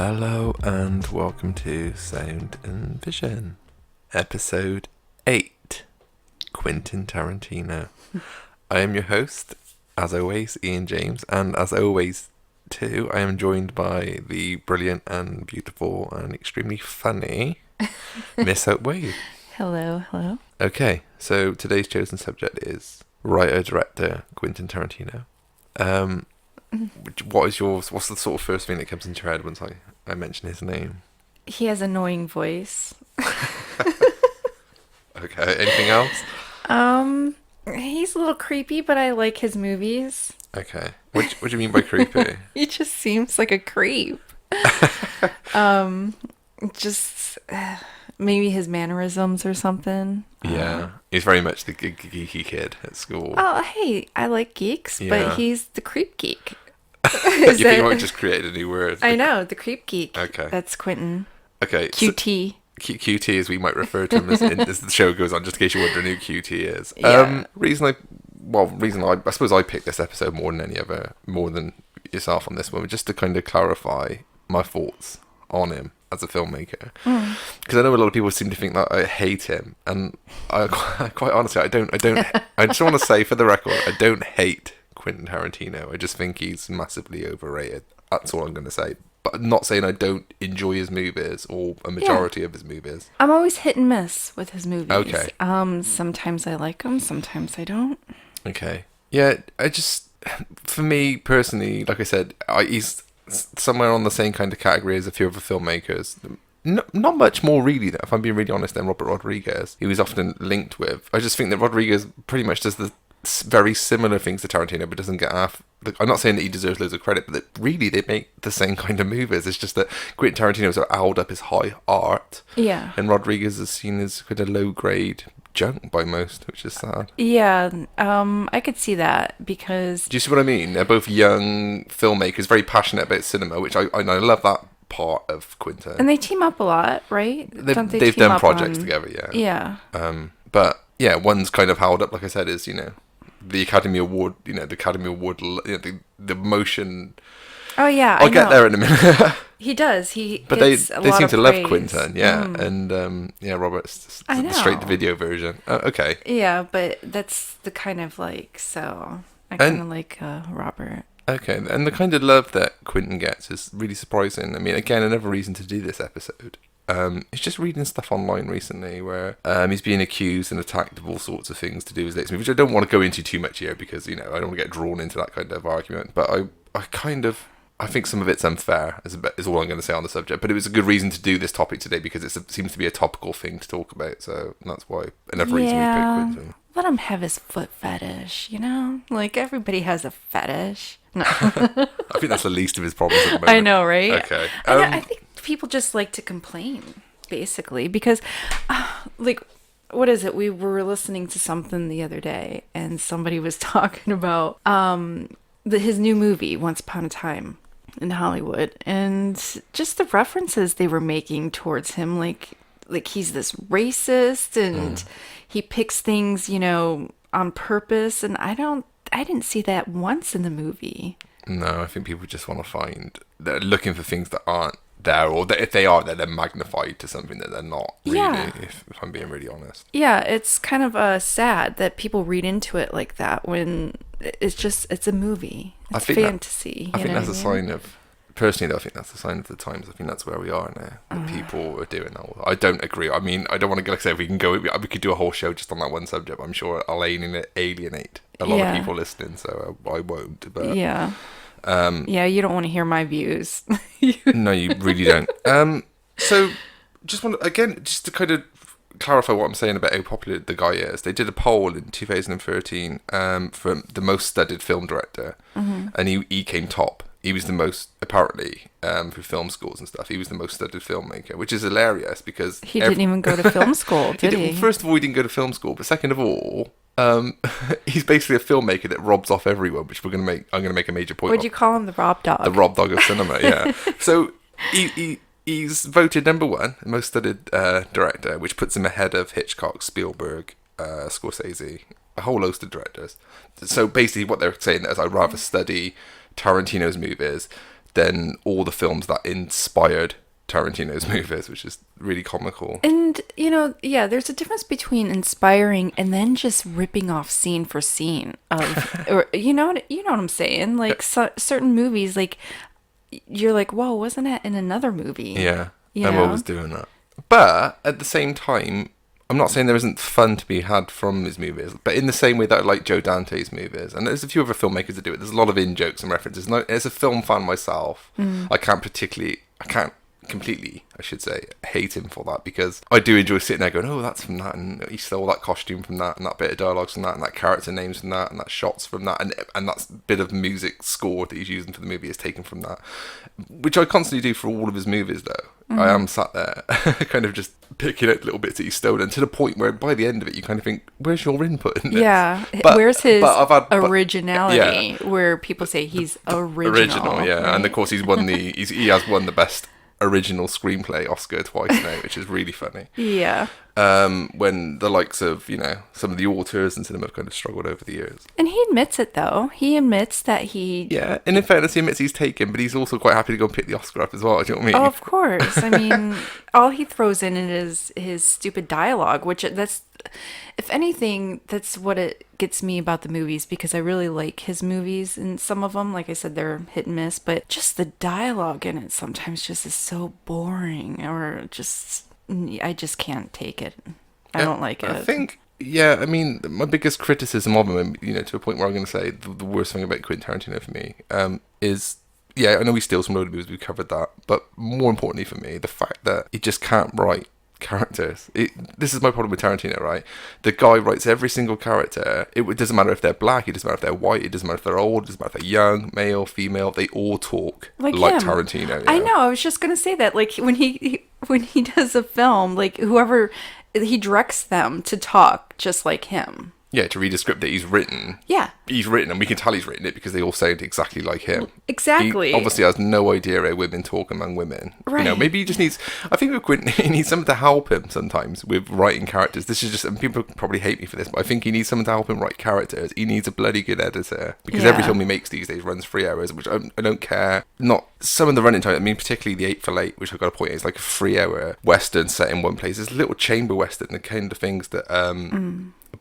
Hello and welcome to Sound and Vision, episode 8, Quentin Tarantino. I am your host, as always, Ian James, and as always, too, I am joined by the brilliant and beautiful and extremely funny Miss Hope Wade. Hello. Okay, so today's chosen subject is writer-director Quentin Tarantino. What's the sort of first thing that comes into your head once I mention his name? He has an annoying voice. Okay, anything else? He's a little creepy, but I like his movies. Okay. What do you mean by creepy? He just seems like a creep. Maybe his mannerisms or something. Yeah. He's very much the geeky kid at school. Oh, hey, I like geeks, Yeah. but he's the creep geek. You think you might just create a new word? I know, the creep geek. Okay. That's Quentin. Okay. QT. So, QT, as we might refer to him as the show goes on, just in case you're wondering who QT is. Yeah. I suppose I picked this episode more than yourself on this one, just to kind of clarify my thoughts on him as a filmmaker. Because I know a lot of people seem to think that I hate him, and I quite honestly, I don't. I just want to say for the record, I don't hate Quentin Tarantino. I just think he's massively overrated. That's all I'm going to say. But I'm not saying I don't enjoy his movies or a majority of his movies. I'm always hit and miss with his movies. Okay. Sometimes I like them, sometimes I don't. Okay. Yeah, for me personally, like I said, he's somewhere on the same kind of category as a few other filmmakers. Not much more really, though, if I'm being really honest, than Robert Rodriguez, who he's often linked with. I just think that Rodriguez pretty much does the very similar things to Tarantino, but doesn't get half. I'm not saying that he deserves loads of credit, but that really they make the same kind of movies. It's just that Quentin Tarantino sort of owled up his high art, Yeah. and Rodriguez is seen as kind of low grade junk by most, which is sad. Yeah, I could see that because... Do you see what I mean? They're both young filmmakers, very passionate about cinema, which I love that part of Quentin. And they team up a lot, right? They've done projects together, yeah. Yeah. But yeah, one's kind of held up, like I said, is the Academy Award, the motion. Oh yeah, I'll get there in a minute. He does. He but they gets a lot seem of to love praise. Quentin, yeah, and Robert's I the straight to know. video version. Okay. Yeah, but that's the kind of so I kind of like Robert. Okay, and the kind of love that Quentin gets is really surprising. I mean, again, another reason to do this episode. He's just reading stuff online recently where he's being accused and attacked of all sorts of things to do with his latest movie, which I don't want to go into too much here because, I don't want to get drawn into that kind of argument. But I think some of it's unfair, is all I'm going to say on the subject. But it was a good reason to do this topic today because it seems to be a topical thing to talk about. So that's why another reason we picked Quentin. Let him have his foot fetish, Like everybody has a fetish. No. I think that's the least of his problems at the moment. I know, right? Okay. I think people just like to complain, basically, because, what is it? We were listening to something the other day, and somebody was talking about his new movie, Once Upon a Time in Hollywood, and just the references they were making towards him, like he's this racist, and he picks things, on purpose, and I didn't see that once in the movie. No, I think people just want to they're looking for things that aren't there, or that if they are there, they're magnified to something that they're not really, if I'm being really honest. Yeah, it's kind of sad that people read into it like that when it's a movie. It's fantasy. I think that's a sign of, personally though, I think that's a sign of the times. I think that's where we are now, that people are doing that. I don't agree. I mean, I don't want to, like I said, we could do a whole show just on that one subject. I'm sure I'll alienate a lot of people listening, so I won't. But yeah. You don't want to hear my views. No, you really don't. So just to kind of clarify what I'm saying about how popular the guy is, they did a poll in 2013 for the most studied film director, and he came top. He was the most, apparently, for film schools and stuff, he was the most studied filmmaker, which is hilarious because he didn't even go to film school, did he? Well, first of all, he didn't go to film school, but second of all, he's basically a filmmaker that robs off everyone, which I'm going to make a major point. Would you call him the Rob Dog? The Rob Dog of cinema, yeah. So he's voted number one, most studied director, which puts him ahead of Hitchcock, Spielberg, Scorsese, a whole host of directors. So basically what they're saying is I'd rather study Tarantino's movies than all the films that inspired Tarantino's movies, which is really comical. And, there's a difference between inspiring and then just ripping off scene for scene of, or you know what I'm saying? Like certain movies, like you're like, whoa, wasn't that in another movie? Yeah, I'm always doing that. But at the same time, I'm not saying there isn't fun to be had from his movies, but in the same way that I like Joe Dante's movies, and there's a few other filmmakers that do it, there's a lot of in-jokes and references. And as a film fan myself, I can't completely, I should say, hate him for that, because I do enjoy sitting there going, oh, that's from that, and he stole that costume from that, and that bit of dialogue's from that, and that character names from that, and that shot's from that, and that bit of music score that he's using for the movie is taken from that, which I constantly do for all of his movies, though. I am sat there kind of just picking out little bits that he's stolen, to the point where by the end of it you kind of think, where's your input in this? Yeah, where's his originality, where people say he's original. Yeah, right? And of course he has won the best original screenplay Oscar twice now, which is really funny. Yeah. When the likes of, some of the auteurs in cinema have kind of struggled over the years. And he admits it, though. He admits that Yeah, and in fairness, he admits he's taken, but he's also quite happy to go and pick the Oscar up as well, do you know what I mean? Oh, of course. I mean, all he throws in is his stupid dialogue, which if anything, that's what it gets me about the movies, because I really like his movies, and some of them, like I said, they're hit and miss, but just the dialogue in it sometimes just is so boring, or just, I just can't take it. I don't like it. I think, I mean, my biggest criticism of him, to a point where I'm going to say the worst thing about Quentin Tarantino for me, is, I know he steals from loads of movies, we've covered that, but more importantly for me, the fact that he just can't write characters. This is my problem with Tarantino, right? The guy writes every single character. It doesn't matter if they're black, it doesn't matter if they're white, it doesn't matter if they're old, it doesn't matter if they're young, male, female, they all talk like Tarantino. I know, I was just gonna say that, like when he does a film, like whoever, he directs them to talk just like him. Yeah, to read a script that he's written. Yeah. He's written, and we can tell he's written it because they all sound exactly like him. Exactly. He obviously has no idea how women talk among women. Right. Maybe he just needs... I think with Quentin, he needs someone to help him sometimes with writing characters. This is just... And people probably hate me for this, but I think he needs someone to help him write characters. He needs a bloody good editor. Because every film he makes these days runs 3 hours, which I don't care. Not... Some of the running time, I mean, particularly the 8 for Late, which I've got to point out, is like a 3-hour Western set in one place. It's a little chamber Western, the kind of things that...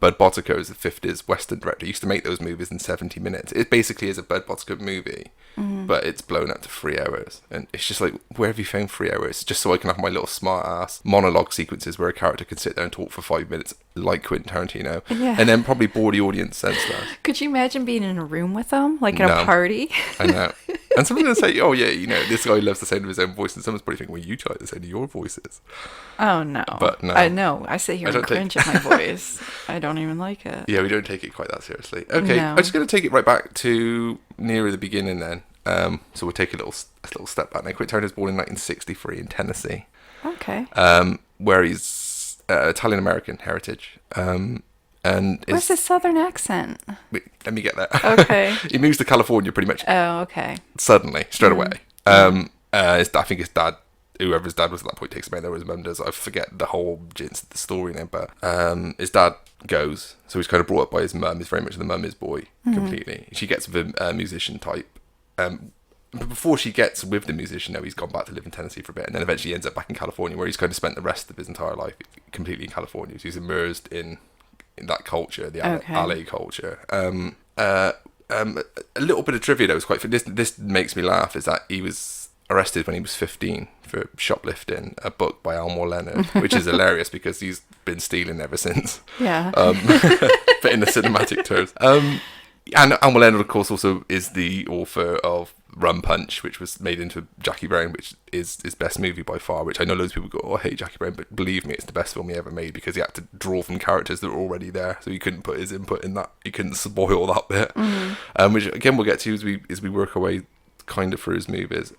Bud Botico is the 50s Western director. He used to make those movies in 70 minutes. It basically is a Bud Botico movie, but it's blown up to 3 hours. And it's just like, where have you found 3 hours? Just so I can have my little smart-ass monologue sequences where a character can sit there and talk for 5 minutes like Quentin Tarantino. Yeah. And then probably bore the audience sense that. Could you imagine being in a room with them? Like at a party? I know. And someone's going to say, oh yeah, this guy loves the sound of his own voice. And someone's probably thinking, well, you like the sound of your voices. Oh, no. But no. I know. I sit here and cringe at my voice. I don't even like it. Yeah, we don't take it quite that seriously. Okay, no. I'm just going to take it right back to nearer the beginning then. So we'll take a little step back now. Quentin Tarantino was born in 1963 in Tennessee. Okay. Where he's Italian-American heritage. And where's his southern accent? Let me get there. Okay. He moves to California pretty much. Oh, okay. Suddenly, straight away. I think his dad, whoever his dad was at that point, takes him out there. His mum does. I forget the whole gist of the story now, but his dad goes. So he's kind of brought up by his mum. He's very much the mum-is boy completely. She gets with a musician type. But before she gets with the musician, he's gone back to live in Tennessee for a bit, and then eventually ends up back in California, where he's kind of spent the rest of his entire life completely in California. So he's immersed in that culture, the LA culture. A little bit of trivia that was quite fun. This makes me laugh, is that he was arrested when he was 15 for shoplifting a book by Elmore Leonard, which is hilarious because he's been stealing ever since. Yeah. But in the cinematic terms. And Elmore Leonard, of course, also is the author of Rum Punch, which was made into Jackie Brown, which is his best movie by far, which I know loads of people go, oh, I hate Jackie Brown, but believe me, it's the best film he ever made because he had to draw from characters that were already there, so he couldn't put his input in that. He couldn't spoil that bit. Which, again, we'll get to as we work our way kind of through his movies.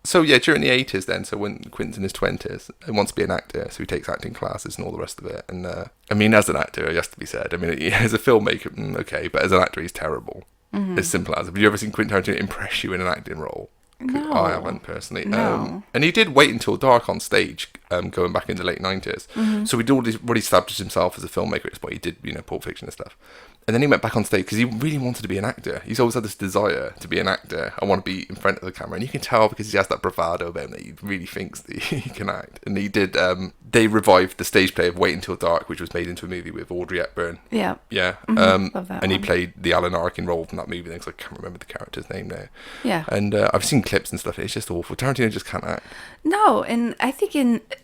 So, yeah, during the 80s then, so when Quentin's in his 20s, and wants to be an actor, so he takes acting classes and all the rest of it. And, I mean, as an actor, it has to be said, I mean, as a filmmaker, okay, but as an actor, he's terrible. As simple as. Have you ever seen Quentin Tarantino impress you in an acting role? No. I haven't, personally. No. And he did wait until dark on stage, going back in the late 90s. So he'd already established himself as a filmmaker at this point. He did, Pulp Fiction and stuff. And then he went back on stage because he really wanted to be an actor. He's always had this desire to be an actor. I want to be in front of the camera. And you can tell because he has that bravado about him that he really thinks that he can act. And he did, they revived the stage play of Wait Until Dark, which was made into a movie with Audrey Hepburn. Yeah. Yeah. Love that and he one. played the Alan Arkin role from that movie because I can't remember the character's name now. Yeah. And I've seen clips and stuff. It's just awful. Tarantino just can't act. No, and I think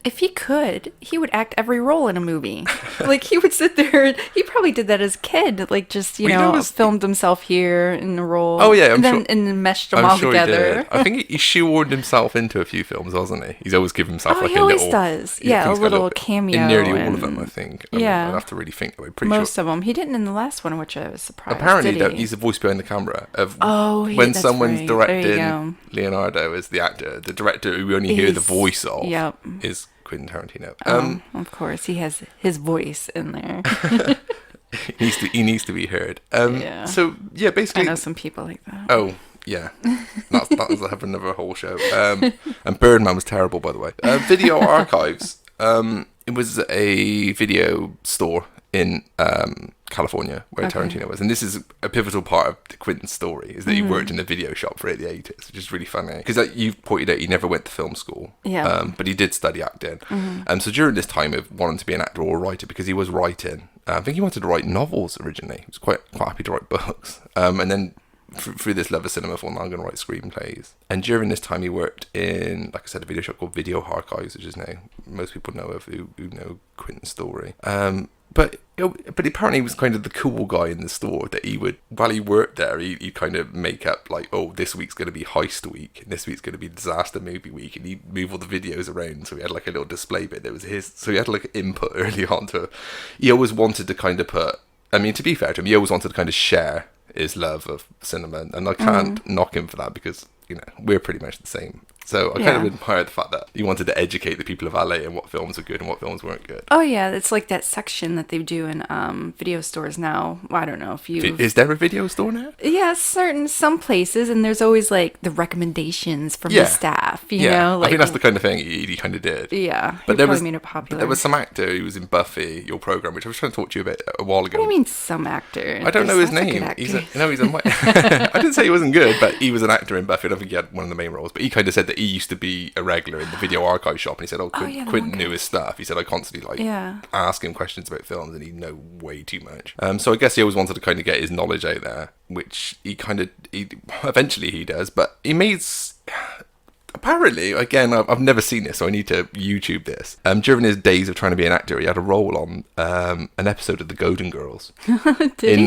if he could, he would act every role in a movie. Like, he would sit there, and he probably did that as a kid, like, just, you know, filmed himself here in a role. Oh, yeah, and then meshed them all together. He did. I think he shoehorned himself into a few films, wasn't he? He's always given himself like he a always little... does. Yeah, a little cameo. In nearly all of them, I think. I'd have to really think. I'm pretty Most sure. of them. He didn't in the last one, which I was surprised. Apparently, did he? he's the voice behind the camera. When someone's right. There you directing go. Leonardo as the actor, the director who we only hear the voice of is Quentin Tarantino. Of course, he has his voice in there. He needs to be heard. Yeah. So yeah, basically, I know some people like that. Oh yeah, that was have another whole show. And Birdman was terrible, by the way. Video Archives. It was a video store in California where Tarantino was, and this is a pivotal part of Quentin's story, is that he worked in a video shop for the 80s, which is really funny because you've pointed out he never went to film school, but he did study acting. So during this time of wanting to be an actor or a writer, because he was writing, I think he wanted to write novels originally. He was quite happy to write books, and then through this love of cinema, thought, I'm going to write screenplays. And during this time, he worked in, like I said, a video shop called Video Archives, which is now most people know of who know Quentin's story. But apparently he was kind of the cool guy in the store, that he would, while he worked there, he'd kind of make up like, oh, this week's going to be heist week, and this week's going to be disaster movie week, and he'd move all the videos around, so he had like a little display bit that was his, so he had like input early on he always wanted to kind of to be fair to him, he always wanted to kind of share his love of cinema, and I can't knock him for that because, you know, we're pretty much the same. So I kind of admire the fact that he wanted to educate the people of LA on what films were good and what films weren't good. Oh yeah, it's like that section that they do in video stores now. Well, I don't know if you... Is there a video store now? Yeah, some places, and there's always like the recommendations from the staff, you know? Like, I think that's the kind of thing he kind of did. Yeah, but there was made it popular. There was some actor who was in Buffy, your program, which I was trying to talk to you about a while ago. What do you mean some actor? I don't know his name. He's I didn't say he wasn't good, but he was an actor in Buffy. I don't think he had one of the main roles, but he kind of said that he used to be a regular in the Video Archive shop, and he said, Quentin knew his stuff. He said, I constantly ask him questions about films, and he'd know way too much. So I guess he always wanted to kind of get his knowledge out there, which eventually he does, but he made... Apparently, again, I've never seen this, so I need to YouTube this. During his days of trying to be an actor, he had a role on an episode of The Golden Girls in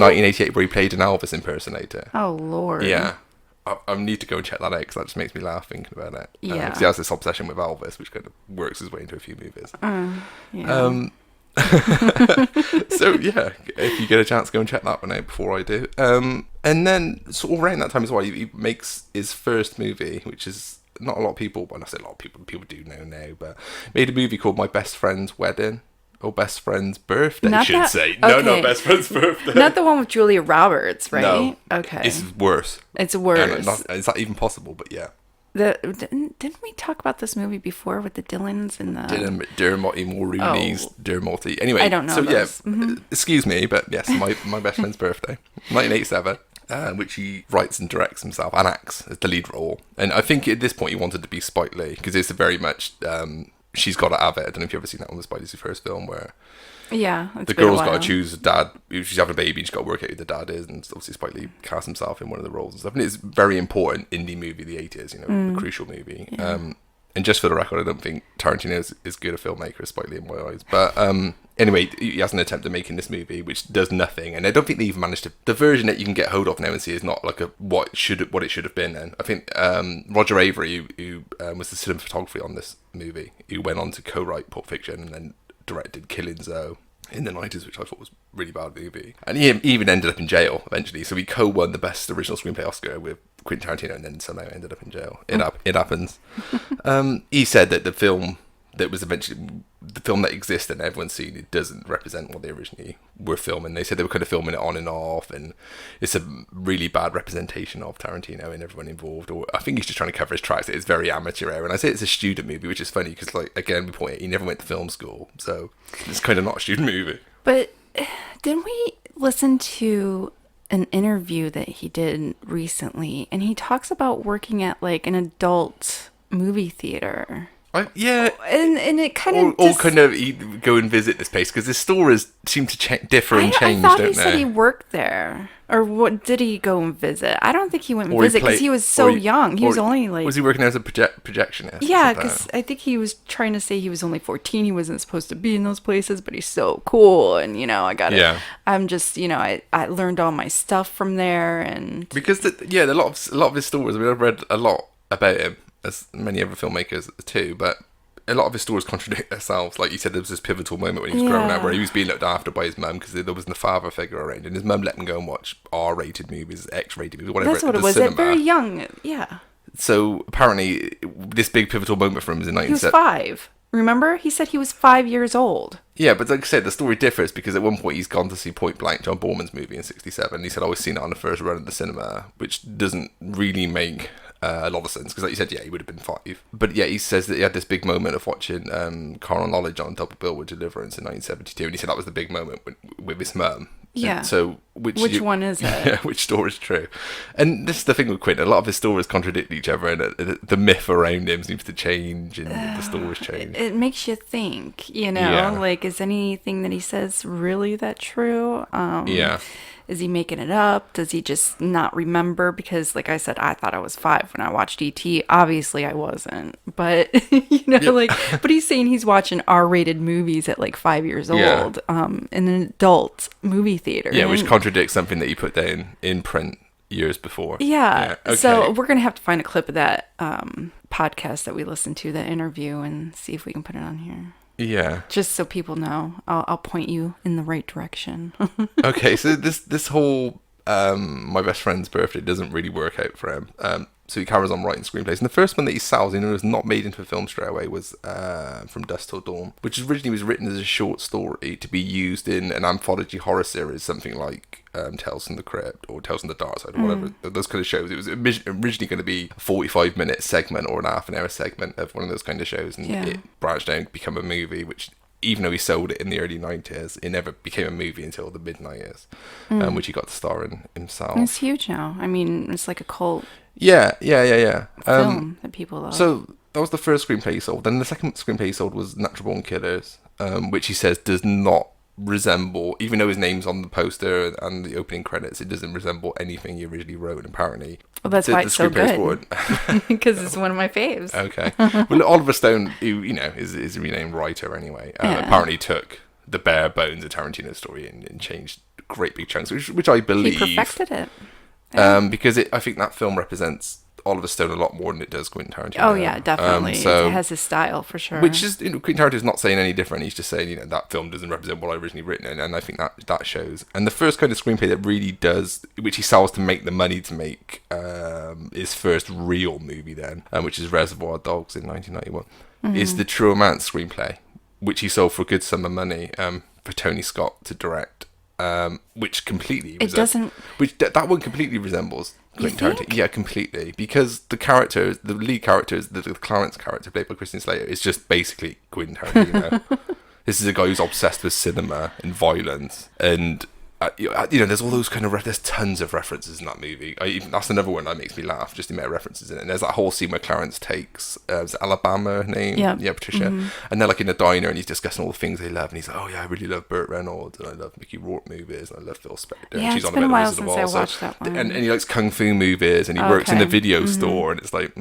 1988, where he played an Elvis impersonator. Oh, Lord. Yeah. I need to go and check that out, because that just makes me laugh thinking about it. Yeah. Because he has this obsession with Elvis, which kind of works his way into a few movies. Yeah. So yeah, if you get a chance, go and check that one out before I do. And then sort of around that time as well, he makes his first movie, which is not a lot of people, well, I say a lot of people do know now, but made a movie called My Best Friend's Wedding. Or Best Friend's Birthday, Not should that- say. okay. No, Best Friend's Birthday. Not the one with Julia Roberts, right? No. Okay. It's worse. It's worse. It's not even possible, but yeah. Didn't we talk about this movie before with the Dylans and the... Dermot Mulroney's Dermot. Anyway, I don't know so those. yeah, excuse me, but yes, my best friend's birthday, 1987, which he writes and directs himself and acts as the lead role. And I think at this point he wanted to be Spike Lee, because it's very much She's Gotta Have It. I don't know if you've ever seen that one, the Spike Lee's first film, where the girl's got to choose a dad. She's having a baby, she's got to work out who the dad is, and obviously Spike Lee cast himself in one of the roles and stuff. And it's a very important indie movie, the 80s, you know, a crucial movie. Yeah. And just for the record, I don't think Tarantino is as good a filmmaker as Spike Lee in my eyes. But anyway, he has an attempt at making this movie which does nothing, and I don't think they even managed to. The version that you can get hold of now and see is not like what it should have been. Then I think Roger Avery, who was the cinematography on this movie, who went on to co-write Pulp Fiction and then directed Killing Zoe in the 90s, which I thought was a really bad movie. And he even ended up in jail eventually, so he co-won the Best Original Screenplay Oscar with Quentin Tarantino, and then somehow ended up in jail. It happens. He said that the film that was eventually the film that exists and everyone's seen, it doesn't represent what they originally were filming. They said they were kind of filming it on and off, and it's a really bad representation of Tarantino and everyone involved. Or I think he's just trying to cover his tracks. It's very amateur hour, and I say it's a student movie, which is funny because, like, again, we point out he never went to film school, so it's kind of not a student movie. But didn't we listened to an interview that he did recently, and he talks about working at like an adult movie theater. Yeah, and it kind of or kind of go and visit this place because the stores seem to differ and change. I thought don't he they? said he worked there, or what? Did he go and visit? I don't think he went and Or he visit because he was so young. He was only like, was he working as a projectionist? yeah, because I think he was trying to say he was only 14. He wasn't supposed to be in those places, but he's so cool, and I got it. Yeah. I'm just I learned all my stuff from there, and Because a lot of his stories. I mean, I've read a lot about him, as many other filmmakers too, but a lot of his stories contradict themselves. Like you said, there was this pivotal moment when he was growing up where he was being looked after by his mum because there wasn't a father figure around, and his mum let him go and watch R-rated movies, X-rated movies, whatever. that's what it was. Cinema. Very young, yeah. So apparently, this big pivotal moment for him was in 1970. He was 5. Remember, he said he was 5 years old. Yeah, but like I said, the story differs because at one point he's gone to see Point Blank, John Borman's movie in '67. He said, "I was seen it on the first run at the cinema," which doesn't really make a lot of sense because, like you said, yeah, he would have been 5. But yeah, he says that he had this big moment of watching Carnal Knowledge on double bill with Deliverance in 1972, and he said that was the big moment with his mum. Yeah. And so which one is it? Yeah, which story is true? And this is the thing with Quentin. A lot of his stories contradict each other, and the myth around him seems to change, and the stories change. It makes you think, Yeah. like, is anything that he says really that true? Yeah. Is he making it up? Does he just not remember? Because, like I said, I thought I was 5 when I watched E.T. Obviously, I wasn't. But, but he's saying he's watching R-rated movies at, like, 5 years old in an adult movie theater. Yeah, which contradicts something that you put down in print years before. Yeah. Okay. So we're going to have to find a clip of that podcast that we listened to, that interview, and see if we can put it on here. Yeah. Just so people know, I'll point you in the right direction. Okay, so this whole my best friend's birthday doesn't really work out for him. So he carries on writing screenplays. And the first one that he sells, was not made into a film straight away, was From Dusk Till Dawn, which originally was written as a short story to be used in an anthology horror series, something like Tales from the Crypt or Tales from the Dark Side or whatever, those kind of shows. It was originally going to be a 45-minute segment or an half an hour segment of one of those kind of shows, and it branched out and become a movie, which, even though he sold it in the early 90s, it never became a movie until the mid-90s, which he got to star in himself. And it's huge now. I mean, it's like a cult Yeah. film that people love. So that was the first screenplay he sold. Then the second screenplay he sold was Natural Born Killers, which he says does not resemble, even though his name's on the poster and the opening credits, it doesn't resemble anything he originally wrote. And apparently, well, that's why it's so good. Because it's one of my faves. Okay. Well, Oliver Stone, who is a renamed writer anyway, apparently took the bare bones of Tarantino's story and changed great big chunks, which I believe He perfected it. Because I think that film represents Oliver Stone a lot more than it does Quentin Tarantino. Oh yeah, definitely. So, it has his style for sure. which is, Quentin Tarantino's not saying any different. He's just saying, that film doesn't represent what I originally written, and I think that shows. And the first kind of screenplay that really does, which he sells to make the money to make his first real movie then, which is Reservoir Dogs in 1991, is the True Romance screenplay, which he sold for a good sum of money for Tony Scott to direct. Which completely that one completely resembles Quentin Tarantino. Yeah, completely, because the lead characters, the Clarence character played by Christian Slater, is just basically Quentin Tarantino. This is a guy who's obsessed with cinema and violence, and there's all those kind of there's tons of references in that movie. That's another one that makes me laugh, just the amount of references in it. And there's that whole scene where Clarence takes is it Alabama, her name? Yeah, Patricia. And they're like in a diner and he's discussing all the things they love, and he's like, oh yeah, I really love Burt Reynolds and I love Mickey Rourke movies and I love Phil Spector. Yeah, and she's it's on been a while Wizard of since Oz. I watched that one. And he likes kung fu movies, and he works in the video store, and it's like,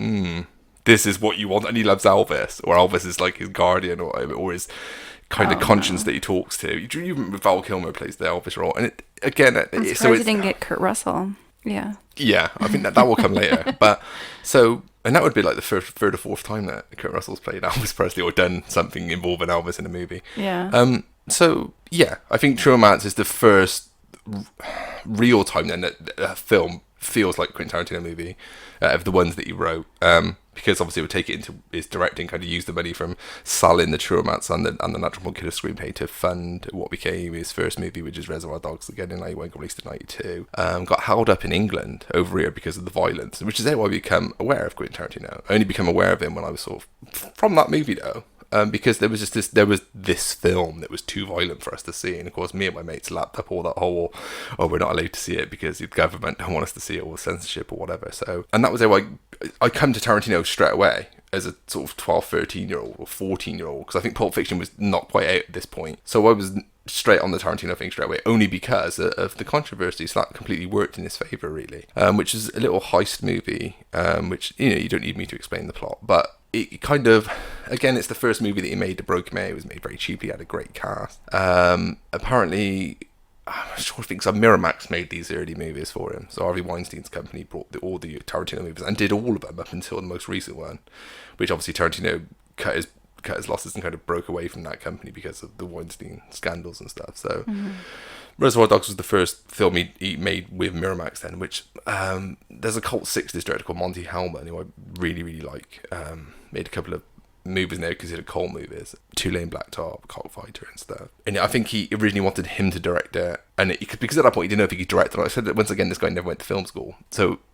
this is what you want. And he loves Elvis, or Elvis is like his guardian or his kind of conscience that he talks to. Even Val Kilmer plays the Elvis role, and I'm surprised he didn't get Kurt Russell. Yeah, I think that will come later. But and that would be like the third or fourth time that Kurt Russell's played Elvis Presley or done something involving Elvis in a movie. Yeah. So yeah, I think True Romance is the first real time then that a film feels like a Quentin Tarantino movie of the ones that he wrote. Because obviously it would take it into his directing, kind of use the money from selling the True Romance and the Natural Born Killers screenplay to fund what became his first movie, which is Reservoir Dogs, again in 91, got released in 92. Got held up in England over here because of the violence, which is how I become aware of Quentin Tarantino. I only become aware of him when I was sort of, from that movie though, because there was this film that was too violent for us to see, and of course me and my mates lapped up all that whole, oh, we're not allowed to see it because the government don't want us to see it, or censorship or whatever. So, and that was how I come to Tarantino straight away as a sort of 12, 13-year-old or 14-year-old, because I think Pulp Fiction was not quite out at this point. So I was straight on the Tarantino thing straight away, only because of the controversy. So that completely worked in his favour, really. Which is a little heist movie, which, you don't need me to explain the plot, but it kind of, again, it's the first movie that he made that broke him out. It was made very cheaply, had a great cast. Apparently, I'm sure things like Miramax made these early movies for him. So Harvey Weinstein's company brought all the Tarantino movies and did all of them up until the most recent one, which obviously Tarantino cut his losses and kind of broke away from that company because of the Weinstein scandals and stuff. So Reservoir Dogs was the first film he made with Miramax then, which there's a cult 60s director called Monty Hellman, who I really, really like. Made a couple of movies now considered cult movies, Two Lane Blacktop, Cockfighter and stuff. And I think he originally wanted him to direct it, and because at that point he didn't know if he could direct it. Like I said, that once again, this guy never went to film school,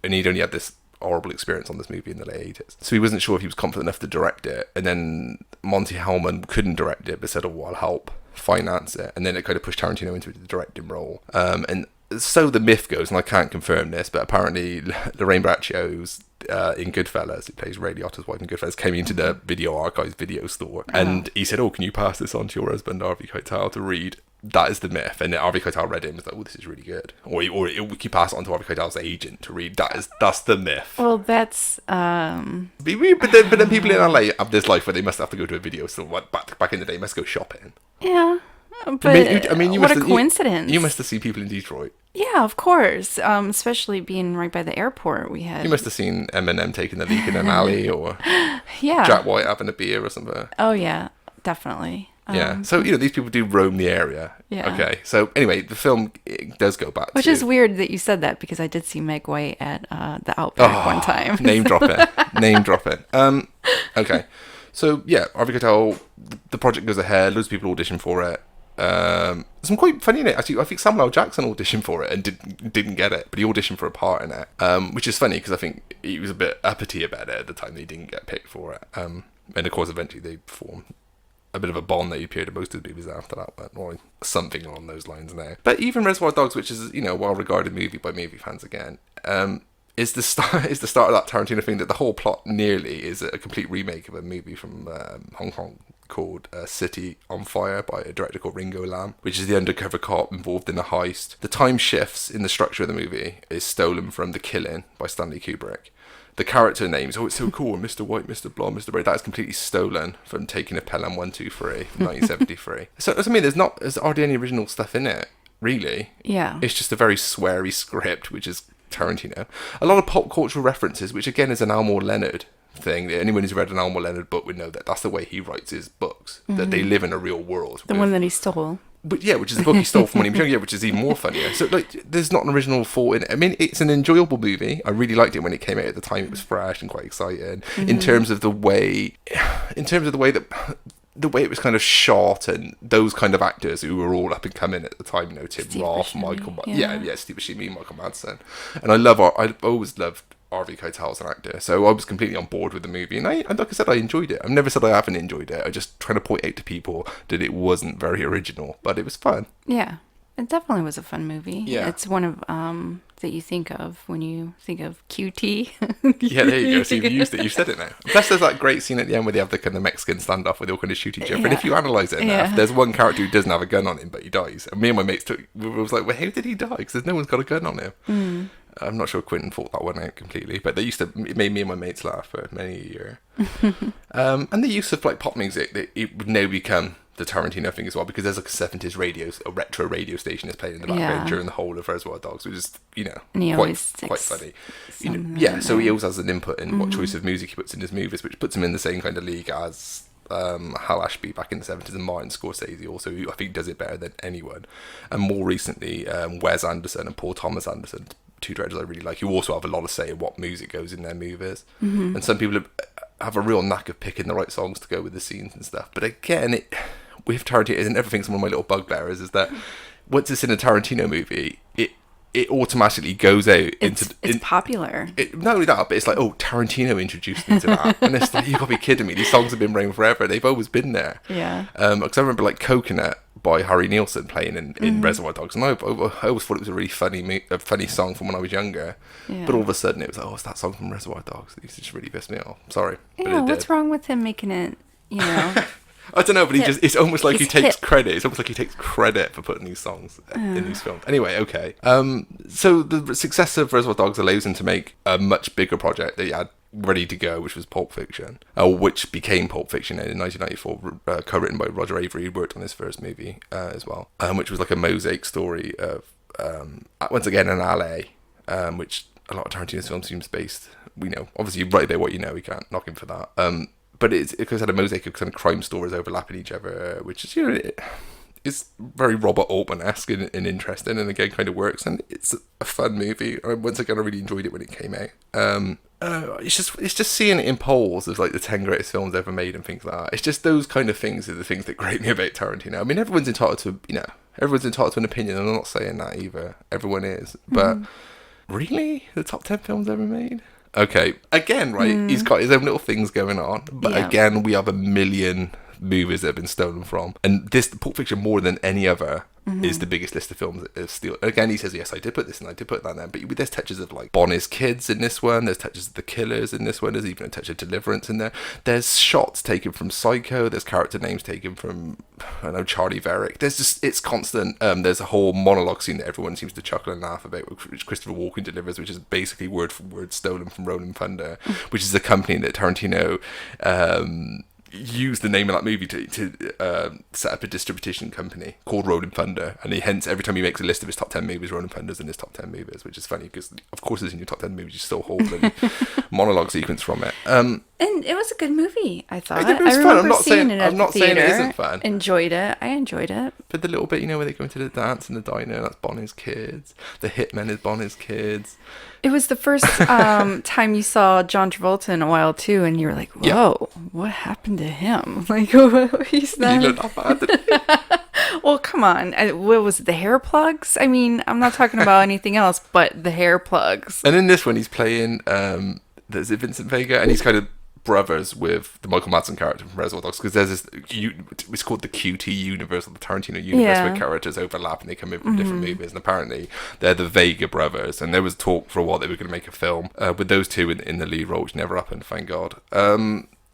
and he'd only had this horrible experience on this movie in the late 80s. So he wasn't sure if he was confident enough to direct it, and then Monty Hellman couldn't direct it, but said, oh, I'll help finance it, and then it kind of pushed Tarantino into the directing role. And so the myth goes, and I can't confirm this, but apparently Lorraine Braccios in Goodfellas, who plays Ray Liotta's wife in Goodfellas, came into the Video Archives video store, and he said, oh, can you pass this on to your husband, Harvey Keitel, to read? That is the myth. And Harvey Keitel read it and was like, oh, this is really good. Or you pass it on to Harvey Keitel's agent to read. That's the myth. Well, that's... But then people in LA have this life where they must have to go to a video store. Back in the day, must go shopping. Yeah. But what a coincidence. You must have seen people in Detroit. Yeah, of course. Especially being right by the airport. You must have seen Eminem taking the leak in an alley, or yeah, Jack White having a beer or something. Oh, yeah, definitely. Yeah, so, these people do roam the area. Yeah. Okay, so anyway, the film does go back Which is weird that you said that, because I did see Meg White at the Outback one time. Name dropping. Okay, so yeah, Harvey Keitel, the project goes ahead, loads of people audition for it. Some quite funny in it, actually. I think Samuel L. Jackson auditioned for it and didn't get it, but he auditioned for a part in it, which is funny because I think he was a bit uppity about it at the time that he didn't get picked for it. And of course, eventually they formed a bit of a bond that he appeared in most of the movies after that, or something along those lines now. But even Reservoir Dogs, which is a well-regarded movie by movie fans again, is the start of that Tarantino thing that the whole plot nearly is a complete remake of a movie from Hong Kong called City on Fire by a director called Ringo Lam, which is the undercover cop involved in a heist. The time shifts in the structure of the movie is stolen from The Killing by Stanley Kubrick. The character names, it's so cool, Mr. White, Mr. Blonde, Mr. Red, that is completely stolen from Taking a Pelham 123 from 1973. So I mean, there's hardly any original stuff in it, really. Yeah. It's just a very sweary script, which is Tarantino. A lot of pop cultural references, which again is an Elmore Leonard thing. Anyone who's read an Elmore Leonard book would know that that's the way he writes his books, that they live in a real world. The one that he stole. But yeah, which is the book he stole from when he was young, which is even more funnier. So there's not an original thought in it. I mean, it's an enjoyable movie. I really liked it when it came out at the time. It was fresh and quite exciting in terms of the way that the way it was kind of shot, and those kind of actors who were all up and coming at the time, Tim Steve Roth, Buscemi, Michael, Steve Buscemi, Michael Madsen, and I always loved Harvey Keitel as an actor, so I was completely on board with the movie, and like I said, I enjoyed it. I've never said I haven't enjoyed it. I just trying to point out to people that it wasn't very original, but it was fun. Yeah, it definitely was a fun movie. Yeah, it's one of that you think of when you think of QT. Yeah, there you go. So you've used it. You've said it now. Plus, there's that great scene at the end where they have the kind of Mexican standoff where they all kind of shoot each other. And if you analyse it enough, there's one character who doesn't have a gun on him, but he dies. And me and my mates was like, well, how did he die? Because no one's got a gun on him. I'm not sure Quentin thought that one out completely, but it made me and my mates laugh for many a year. And the use of like pop music, it would now become the Tarantino thing as well, because there's like a 70s a retro radio station that's playing in the background during the whole of Reservoir Dogs, which is, quite funny. So he always has an input in what choice of music he puts in his movies, which puts him in the same kind of league as Hal Ashby back in the 70s, and Martin Scorsese also, who I think does it better than anyone. And more recently, Wes Anderson and Paul Thomas Anderson, two directors I really like, who also have a lot of say in what music goes in their movies. And some people have a real knack of picking the right songs to go with the scenes and stuff. But again, with Tarantino, and everything's one of my little bugbearers, is that once it's in a Tarantino movie, it automatically goes out It's popular. not only that, but it's like, oh, Tarantino introduced me to that. And it's like, you gotta be kidding me. These songs have been around forever. They've always been there. Yeah. Because I remember like Coconut by Harry Nilsson playing in Reservoir Dogs. And I always thought it was a really funny song from when I was younger. Yeah. But all of a sudden it was like, oh, it's that song from Reservoir Dogs. It just really pissed me off. Sorry. But Yeah, it what's did. wrong with him making it, you know? I don't know, but it's almost like he He's takes hip. credit. It's almost like he takes credit for putting these songs in these films. Anyway, okay. So the success of Reservoir Dogs allows him to make a much bigger project that he had ready to go, which was Pulp Fiction, which became Pulp Fiction in 1994, co-written by Roger Avary, who worked on his first movie as well, which was like a mosaic story of, once again, in LA, which a lot of Tarantino's films seems based. We know, obviously, right about what you know, we can't knock him for that. But it had a mosaic of kind of crime stories overlapping each other, which is, you know, it's very Robert Altman-esque and interesting, and again kind of works, and it's a fun movie. Once again, I really enjoyed it when it came out. It's just seeing it in polls of like the 10 greatest films ever made and things like that. It's just those kind of things are the things that grate me about Tarantino. I mean, everyone's entitled to an opinion, and I'm not saying that either. Everyone is, but really, the top 10 films ever made. Okay, again, right, he's got his own little things going on, but again, we have a million movies that have been stolen from, and this Pulp Fiction, more than any other, is the biggest list of films that is steal. Again, he says, yes, I did put this and I did put that in there, but there's touches of like Bonnie's Kids in this one, there's touches of The Killers in this one, there's even a touch of Deliverance in there, there's shots taken from Psycho, there's character names taken from, I don't know, Charlie Varick, it's constant. There's a whole monologue scene that everyone seems to chuckle and laugh about, which Christopher Walken delivers, which is basically word for word stolen from Rolling Thunder, which is a company that Tarantino used the name of that movie to set up a distribution company called Rolling Thunder, and hence every time he makes a list of his top 10 movies, Rolling Thunder's in his top 10 movies, which is funny because of course it's in your top 10 movies, you still hold the monologue sequence from it. And it was a good movie, I thought. It was I fun. remember seeing it at the saying it theater. isn't fun. Enjoyed it. I enjoyed it. But the little bit, you know, where they go into the dance in the diner, that's Bonnie's Kids. The hitman is Bonnie's Kids. It was the first time you saw John Travolta in a while too, and you were like, "Whoa, what happened to him? Like, he's not." He looked up bad, didn't he? Well, come on. What was it, the hair plugs? I mean, I'm not talking about anything else, but the hair plugs. And in this one, he's playing. There's Vincent Vega, and he's kind of brothers with the Michael Madsen character from Reservoir Dogs, because there's this, it's called the QT universe, or the Tarantino universe, where characters overlap and they come in from different movies, and apparently they're the Vega brothers, and there was talk for a while they were going to make a film with those two in the lead role, which never happened, thank God.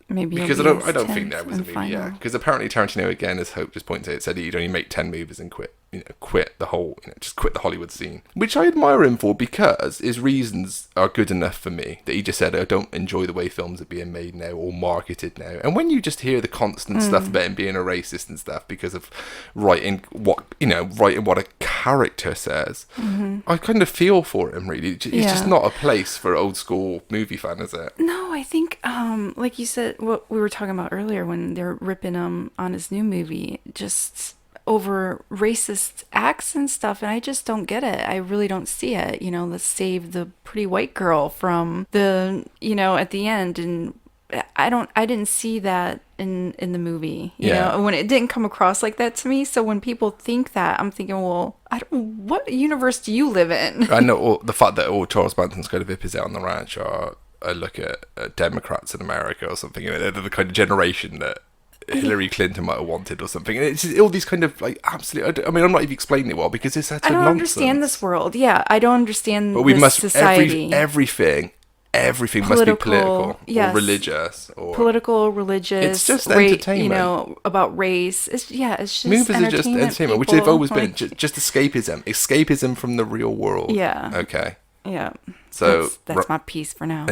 Maybe because I don't think there was a movie, because apparently Tarantino, again, as Hope just pointed out, said he'd only make 10 movies and quit the whole, just quit the Hollywood scene, which I admire him for, because his reasons are good enough for me, that he just said, I don't enjoy the way films are being made now or marketed now. And when you just hear the constant stuff about him being a racist and stuff because of writing what a character says, I kind of feel for him, really. It's just not a place for an old school movie fan, is it? No, I think like you said, what we were talking about earlier when they're ripping him on his new movie, just over racist acts and stuff, and I just don't get it. I really don't see it. You know, let's save the pretty white girl from the, you know, at the end, and I didn't see that in the movie. You know, when it didn't come across like that to me. So when people think that, I'm thinking, well, what universe do you live in? I know the fact that Charles Manson's kind of hippies out on the ranch are. I look at Democrats in America or something, you know, they're the kind of generation that Hillary Clinton might have wanted or something. And it's just all these kind of like absolutely, I mean, I'm not even explaining it well because it's such a nonsense. I don't understand this world. Yeah, I don't understand but we this must, society. Everything political, must be political or religious. Or political, religious. It's just entertainment. You know, about race. It's just movies are just entertainment, which they've always been. Like, just escapism from the real world. Yeah. Okay. Yeah. So that's my piece for now.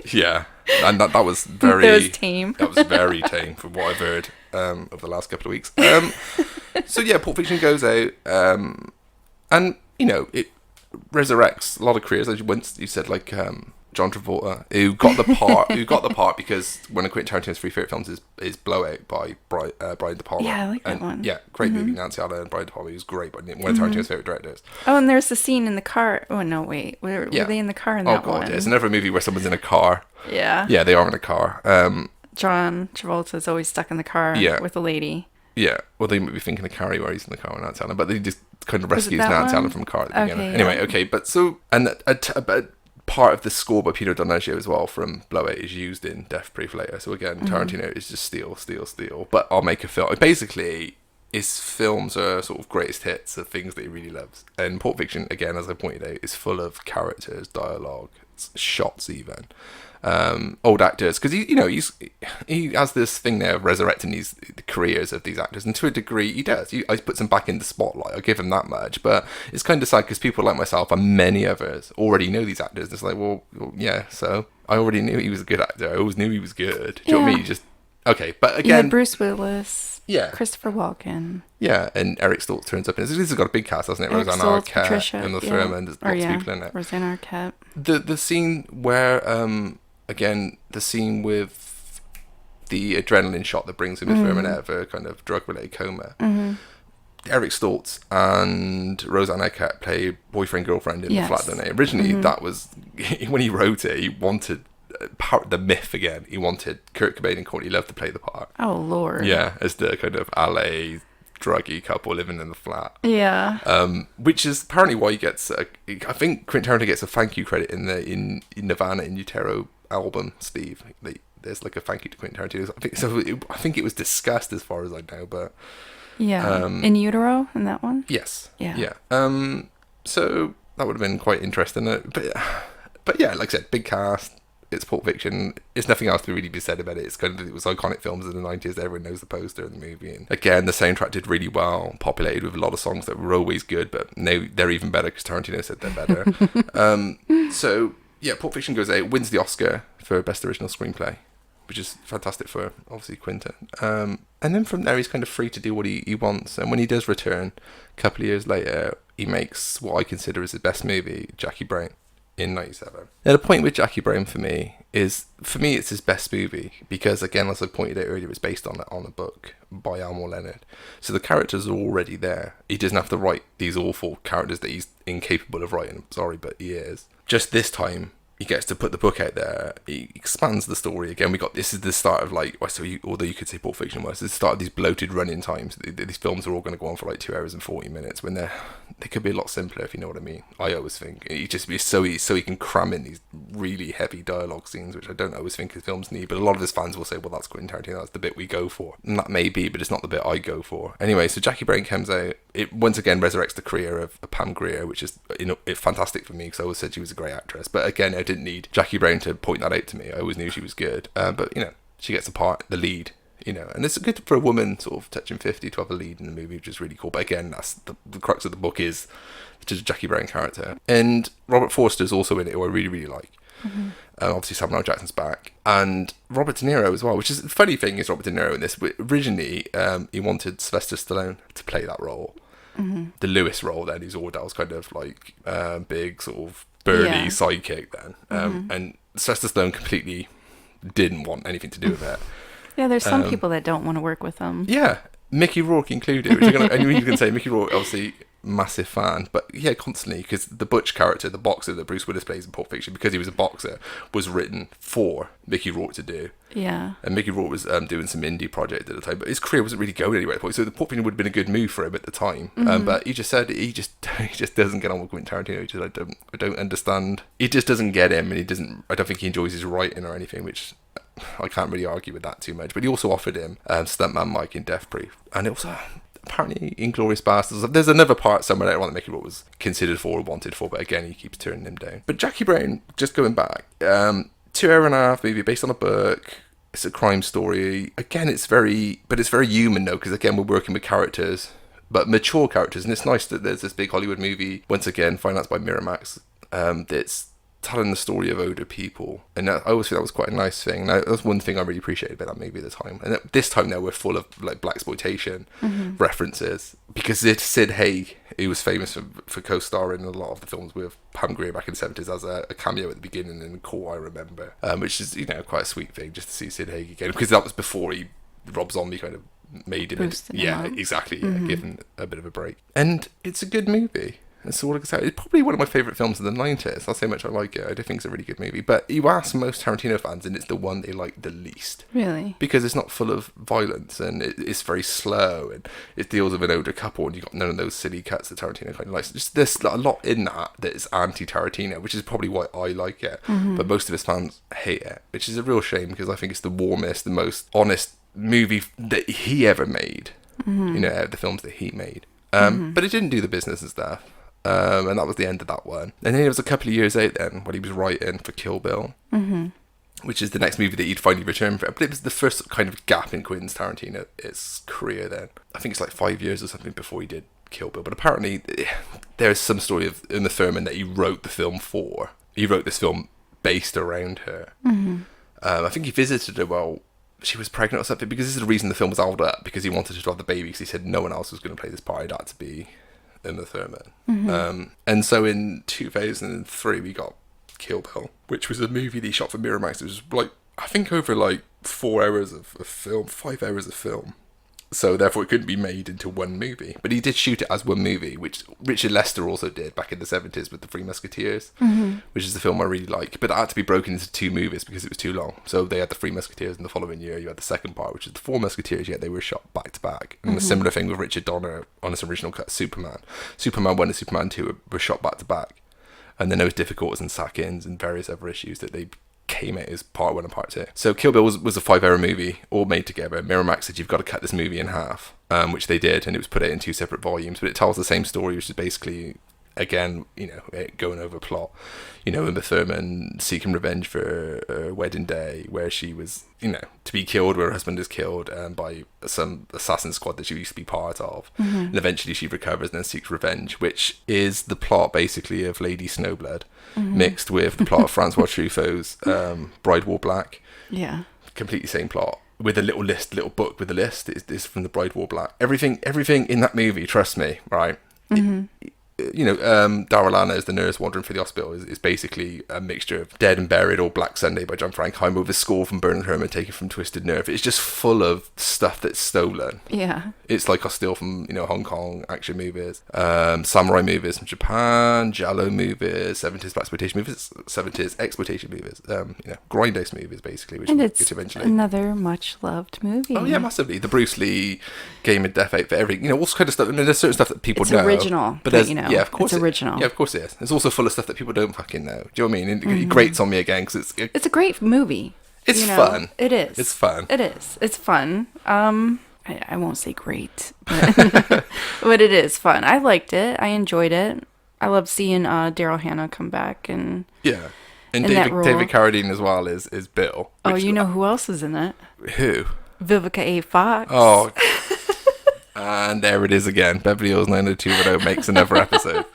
Yeah, and that was very that was tame. That was very tame from what I've heard over the last couple of weeks. So yeah, Pulp Fiction goes out, and you know it resurrects a lot of careers. As you said, like John Travolta, who got the part because one of Quentin Tarantino's three favorite films is Blowout by Brian De Palma. Yeah, I like that one. Yeah, great movie. Nancy Allen and Brian De Palma, he was great, but one of Tarantino's favorite directors. Oh, and there's the scene in the car. Oh no, wait, were they in the car in that one? Oh god, yeah. It's another movie where someone's in a car. Yeah. Yeah, they are in a car. John Travolta's always stuck in the car with a lady. Yeah, well, they might be thinking of Carrie where he's in the car with Nancy Allen, but they just kind of Was it rescues that Nancy one? Allen from a car at the Okay, beginning. yeah. Anyway, okay, but so, and a part of the score by Peter Donaggio as well from Blow It is used in Death Proof later. So again, Tarantino is just steal, steal, steal. But I'll make a film. Basically, his films are sort of greatest hits of things that he really loves. And Pulp Fiction, again, as I pointed out, is full of characters, dialogue, shots even. Old actors, because he has this thing there of resurrecting the careers of these actors, and to a degree he does. He puts them back in the spotlight. I give him that much, but it's kind of sad because people like myself and many others already know these actors. And it's like, well, yeah, so I already knew he was a good actor. I always knew he was good. Do you know what I mean? Just okay, but again, Bruce Willis, yeah, Christopher Walken, yeah, and Eric Stoltz turns up. And this has got a big cast, hasn't it? Eric Roseanne Stoltz, Arquette, Patricia, Uma Thurman. There's lots of people in it. Roseanne Arquette. The scene where again, the scene with the adrenaline shot that brings Uma Thurman out of a kind of drug-related coma. Eric Stoltz and Roseanne Arquette play boyfriend-girlfriend in the flat, don't they? Originally, that was, when he wrote it, he wanted the myth again. He wanted Kurt Cobain and Courtney Love to play the part. Oh, Lord. Yeah, as the kind of LA druggy couple living in the flat. Yeah. Which is apparently why he gets, I think Quentin Tarantino gets a thank you credit in Nirvana in Utero album, Steve. There's like a thank you to Quentin Tarantino. I think it was discussed as far as I know, but yeah, in utero in that one. Yes. Yeah. So that would have been quite interesting. But yeah, like I said, big cast. It's Pulp Fiction. It's nothing else to really be said about it. It was iconic films in the 90s. Everyone knows the poster and the movie. And again, the soundtrack did really well, populated with a lot of songs that were always good, but now they're even better because Tarantino said they're better. So yeah, Pulp Fiction goes out, wins the Oscar for Best Original Screenplay, which is fantastic for, obviously, Quentin. And then from there, he's kind of free to do what he wants. And when he does return, a couple of years later, he makes what I consider as his best movie, Jackie Brown, in 97. Now, the point with Jackie Brown for me, it's his best movie, because, again, as I pointed out earlier, it's based on a book by Elmore Leonard. So the characters are already there. He doesn't have to write these awful characters that he's incapable of writing. I'm sorry, but he is. Just this time, he gets to put the book out there. He expands the story again. This is the start of although you could say Pulp Fiction was, it's the start of these bloated running times. These films are all going to go on for like 2 hours and 40 minutes when they could be a lot simpler, if you know what I mean. I always think it just be so he can cram in these really heavy dialogue scenes, which I don't always think his films need. But a lot of his fans will say, well, that's Quentin Tarantino, that's the bit we go for. And that may be, but it's not the bit I go for. Anyway, so Jackie Brown comes out. It once again resurrects the career of Pam Grier, which is fantastic for me because I always said she was a great actress. But again, I didn't need Jackie Brown to point that out to me. I always knew she was good. But she gets the lead. And it's good for a woman sort of touching 50 to have a lead in the movie, which is really cool. But again, that's the crux of the book is just a Jackie Brown character. And Robert Forster's also in it, who I really, really like. Obviously, Samuel L. Jackson's back. And Robert De Niro as well, which is the funny thing is Robert De Niro in this. Originally, he wanted Sylvester Stallone to play that role. The Lewis role then, who's Ordell's kind of like big sort of burly sidekick then. And Sylvester Stallone completely didn't want anything to do with it. Yeah, there's some people that don't want to work with them. Yeah, Mickey Rourke included. Which and you can say Mickey Rourke, obviously, massive fan. But yeah, constantly, because the Butch character, the boxer that Bruce Willis plays in Pulp Fiction, because he was a boxer, was written for Mickey Rourke to do. Yeah. And Mickey Rourke was doing some indie project at the time, but his career wasn't really going anywhere at the point. So the Pulp Fiction would have been a good move for him at the time. But he just said he just doesn't get on with Quentin Tarantino. I don't understand. He just doesn't get him, and I don't think he enjoys his writing or anything, which I can't really argue with that too much. But he also offered him Stuntman Mike in Death Proof, and it was apparently Inglourious Basterds. There's another part somewhere later on that Mickey Rourke was considered for or wanted for, but again he keeps turning him down. But Jackie Brown, just going back, 2.5 movie based on a book. It's a crime story. Again, it's very human though, because again we're working with characters, but mature characters, and it's nice that there's this big Hollywood movie once again financed by Miramax that's telling the story of older people, and I always think that was quite a nice thing. That was one thing I really appreciated about that movie at the time. And this time now we're full of like blaxploitation references, because Sid Haig, who was famous for co-starring in a lot of the films with Pam Grier back in the 70s as a cameo at the beginning in Core, I remember, which is quite a sweet thing just to see Sid Haig again, because that was before Rob Zombie kind of made him. Boosted him up. Exactly. Yeah, give him a bit of a break, and it's a good movie. That's all I can say. It's probably one of my favourite films of the 90s. That's how much I like it. I do think it's a really good movie. But you ask most Tarantino fans, and it's the one they like the least. Really? Because it's not full of violence, and it's very slow, and it deals with an older couple, and you've got none of those silly cuts that Tarantino kind of likes. Just there's a lot in that is anti-Tarantino, which is probably why I like it. But most of his fans hate it, which is a real shame, because I think it's the warmest, the most honest movie that he ever made. You know, out of the films that he made. But it didn't do the business and stuff. And that was the end of that one. And then it was a couple of years out then when he was writing for Kill Bill, which is the next movie that he'd finally return for. But it was the first kind of gap in Quentin Tarantino's career then. I think it's like 5 years or something before he did Kill Bill. But apparently there's some story of Uma Thurman that he wrote the film for. He wrote this film based around her. I think he visited her while she was pregnant or something, because this is the reason the film was held up, because he wanted her to have the baby, because he said no one else was going to play this part. It had to be Uma Thurman. And so in 2003 we got Kill Bill, which was a movie that he shot for Miramax. It was like, I think over like 4 hours of film, 5 hours of film. So therefore it couldn't be made into one movie. But he did shoot it as one movie, which Richard Lester also did back in the 70s with The Three Musketeers, which is the film I really like. But it had to be broken into 2 movies because it was too long. So they had The Three Musketeers, and the following year you had the second part, which is The Four Musketeers, yet they were shot back to back. And a similar thing with Richard Donner on his original cut, Superman. Superman 1 and Superman 2 were shot back to back. And then there was difficulties and sack-ins and various other issues that they came out as part 1 and part 2. So Kill Bill was a 5-hour movie, all made together. Miramax said, you've got to cut this movie in half, which they did, and it was put out in 2 separate volumes, but it tells the same story, which is basically, again, you know, going over plot. You know, Uma Thurman seeking revenge for her wedding day, where she was, you know, to be killed, where her husband is killed by some assassin squad that she used to be part of. And eventually she recovers and then seeks revenge, which is the plot, basically, of Lady Snowblood, mixed with the plot of Francois Truffaut's Bride Wore Black. Yeah. Completely same plot. With a little book with a list. It's from the Bride Wore Black. Everything in that movie, trust me, right? You know, Daryl Anna as the nurse wandering through the hospital is basically a mixture of Dead and Buried or Black Sunday by John Frankenheimer, with a score from Bernard Herrmann taken from Twisted Nerve. It's just full of stuff that's stolen. Yeah. It's like I steal from, you know, Hong Kong action movies, samurai movies from Japan, giallo movies, 70s exploitation movies, 70s exploitation movies, you know, grindhouse movies basically, which and we'll it's get to eventually. Another much loved movie. Oh yeah, massively. The Bruce Lee Game of Death 8 for everything, you know, all kind of stuff. I mean, there's certain stuff that people know. It's original, but you know, yeah, of course it's original. Yeah, of course it is. It's also full of stuff that people don't fucking know. Do you know what I mean? It grates on me again because it's a great movie. It's fun. It is. It's fun. It is. It's fun. I won't say great, but, but it is fun. I liked it. I enjoyed it. I love seeing Daryl Hannah come back and and that role. David Carradine as well is Bill. Oh, you know who else is in it? Who? Vivica A. Fox. Oh. And there it is again. Beverly Hills 90210 makes another episode.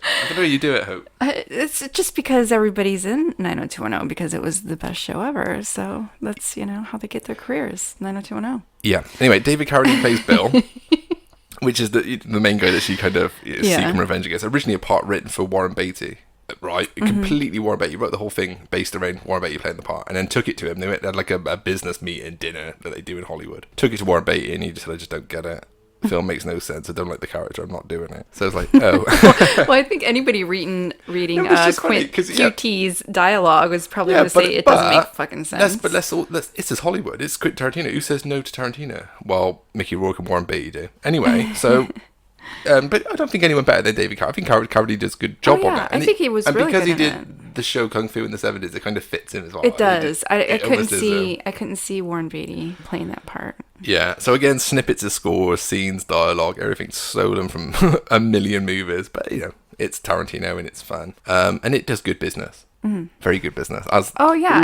I don't know how you do it, Hope. It's just because everybody's in 90210 because it was the best show ever. So that's, you know, how they get their careers. 90210. Yeah. Anyway, David Carradine plays Bill, which is the main guy that she kind of is seeking revenge against. Originally a part written for Warren Beatty, right? Completely Warren Beatty. Wrote the whole thing based around Warren Beatty playing the part, and then took it to him. They had like a business meeting dinner that they do in Hollywood. Took it to Warren Beatty, and he just said, I just don't get it. The film makes no sense. I don't like the character. I'm not doing it. So it's like, oh. Well, I think anybody reading QT's dialogue was probably going to say it doesn't make fucking sense. This is Hollywood. It's Quentin Tarantino. Who says no to Tarantino? Well, Mickey Rourke and Warren Beatty do. Anyway, so... but I don't think anyone better than David Carradine. I think Carradine does a good job on it. I think he was really good. And because he did the show Kung Fu in the 70s, it kind of fits in as well. It does. I couldn't see Warren Beatty playing that part. Yeah. So again, snippets of score, scenes, dialogue, everything's stolen from a million movies. But, you know, it's Tarantino and it's fun. And it does good business. Very good business. I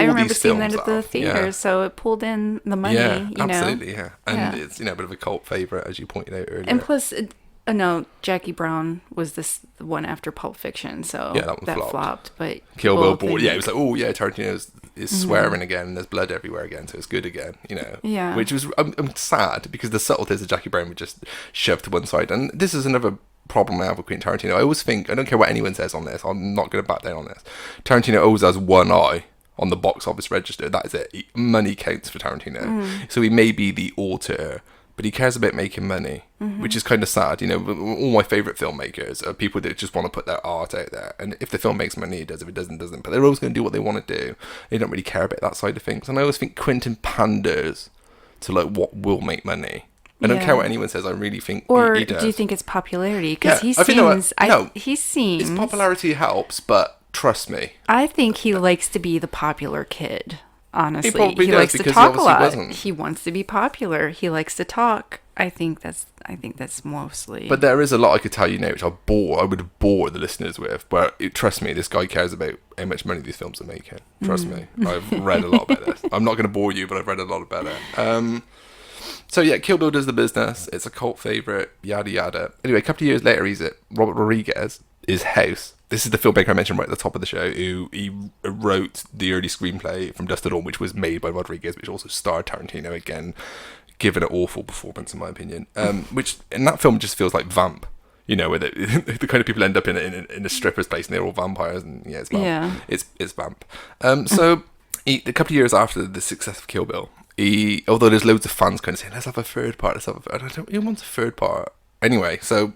remember seeing that at the theater, so it pulled in the money. Yeah, absolutely, yeah. And it's, you know, a bit of a cult favourite, as you pointed out earlier. And plus... no, Jackie Brown was the one after Pulp Fiction, so that flopped. But Kill Bill bought, it was like, oh yeah, Tarantino is swearing again, and there's blood everywhere again, so it's good again, you know. Yeah. Which was, I'm sad because the subtleties of Jackie Brown were just shoved to one side, and this is another problem I have with Quentin Tarantino. I always think, I don't care what anyone says on this, I'm not going to back down on this. Tarantino always has one eye on the box office register. That is it. Money counts for Tarantino. So he may be the auteur, but he cares about making money, which is kind of sad. You know, all my favourite filmmakers are people that just want to put their art out there, and if the film makes money, it does. If it doesn't, it doesn't. But they're always going to do what they want to do. They don't really care about that side of things. And I always think Quentin panders to like what will make money. I don't care what anyone says. I really think he does. Do you think it's popularity? Because he seems his popularity helps, but trust me, I think he likes to be the popular kid. Honestly, he probably does, likes to because talk he a lot. wasn't. He wants to be popular. He likes to talk. I think that's mostly. But there is a lot I could tell you now, which I would bore the listeners with. But trust me, this guy cares about how much money these films are making. Trust me, I've read a lot about this. I'm not going to bore you, but I've read a lot about it. So yeah, Kill Bill does the business. It's a cult favorite. Yada yada. Anyway, a couple of years later, he's at Robert Rodriguez's house. This is the filmmaker I mentioned right at the top of the show, who he wrote the early screenplay from Dusk Till Dawn, which was made by Rodriguez, which also starred Tarantino again, given an awful performance in my opinion. Which in that film just feels like Vamp, you know, where the kind of people end up in a stripper's place and they're all vampires, and yeah, it's Vamp. Yeah. It's Vamp. So a couple of years after the success of Kill Bill, although there's loads of fans kind of saying, let's have a third part, and I don't even want a third part. Anyway, so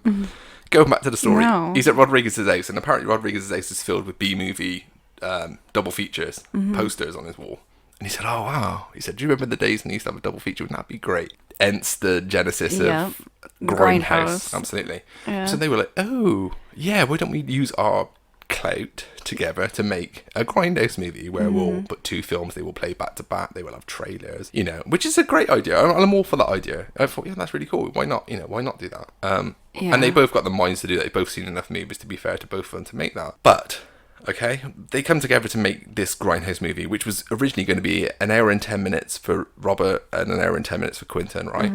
going back to the story, he's at Rodriguez's house, and apparently Rodriguez's house is filled with B-movie double features, posters on his wall. And he said, oh wow, he said, do you remember the days when he used to have a double feature? Wouldn't that be great? Hence the genesis of Grindhouse. Absolutely. Yeah. So they were like, oh yeah, why don't we use our clout together to make a Grindhouse movie where we'll put two films, they will play back to back, they will have trailers, you know, which is a great idea. I'm all for that idea. I thought, yeah, that's really cool. Why not? You know, why not do that? And they both got the minds to do that. They've both seen enough movies, to be fair to both of them, to make that. But okay, they come together to make this Grindhouse movie, which was originally going to be an hour and 10 minutes for Robert and an hour and 10 minutes for Quentin, right?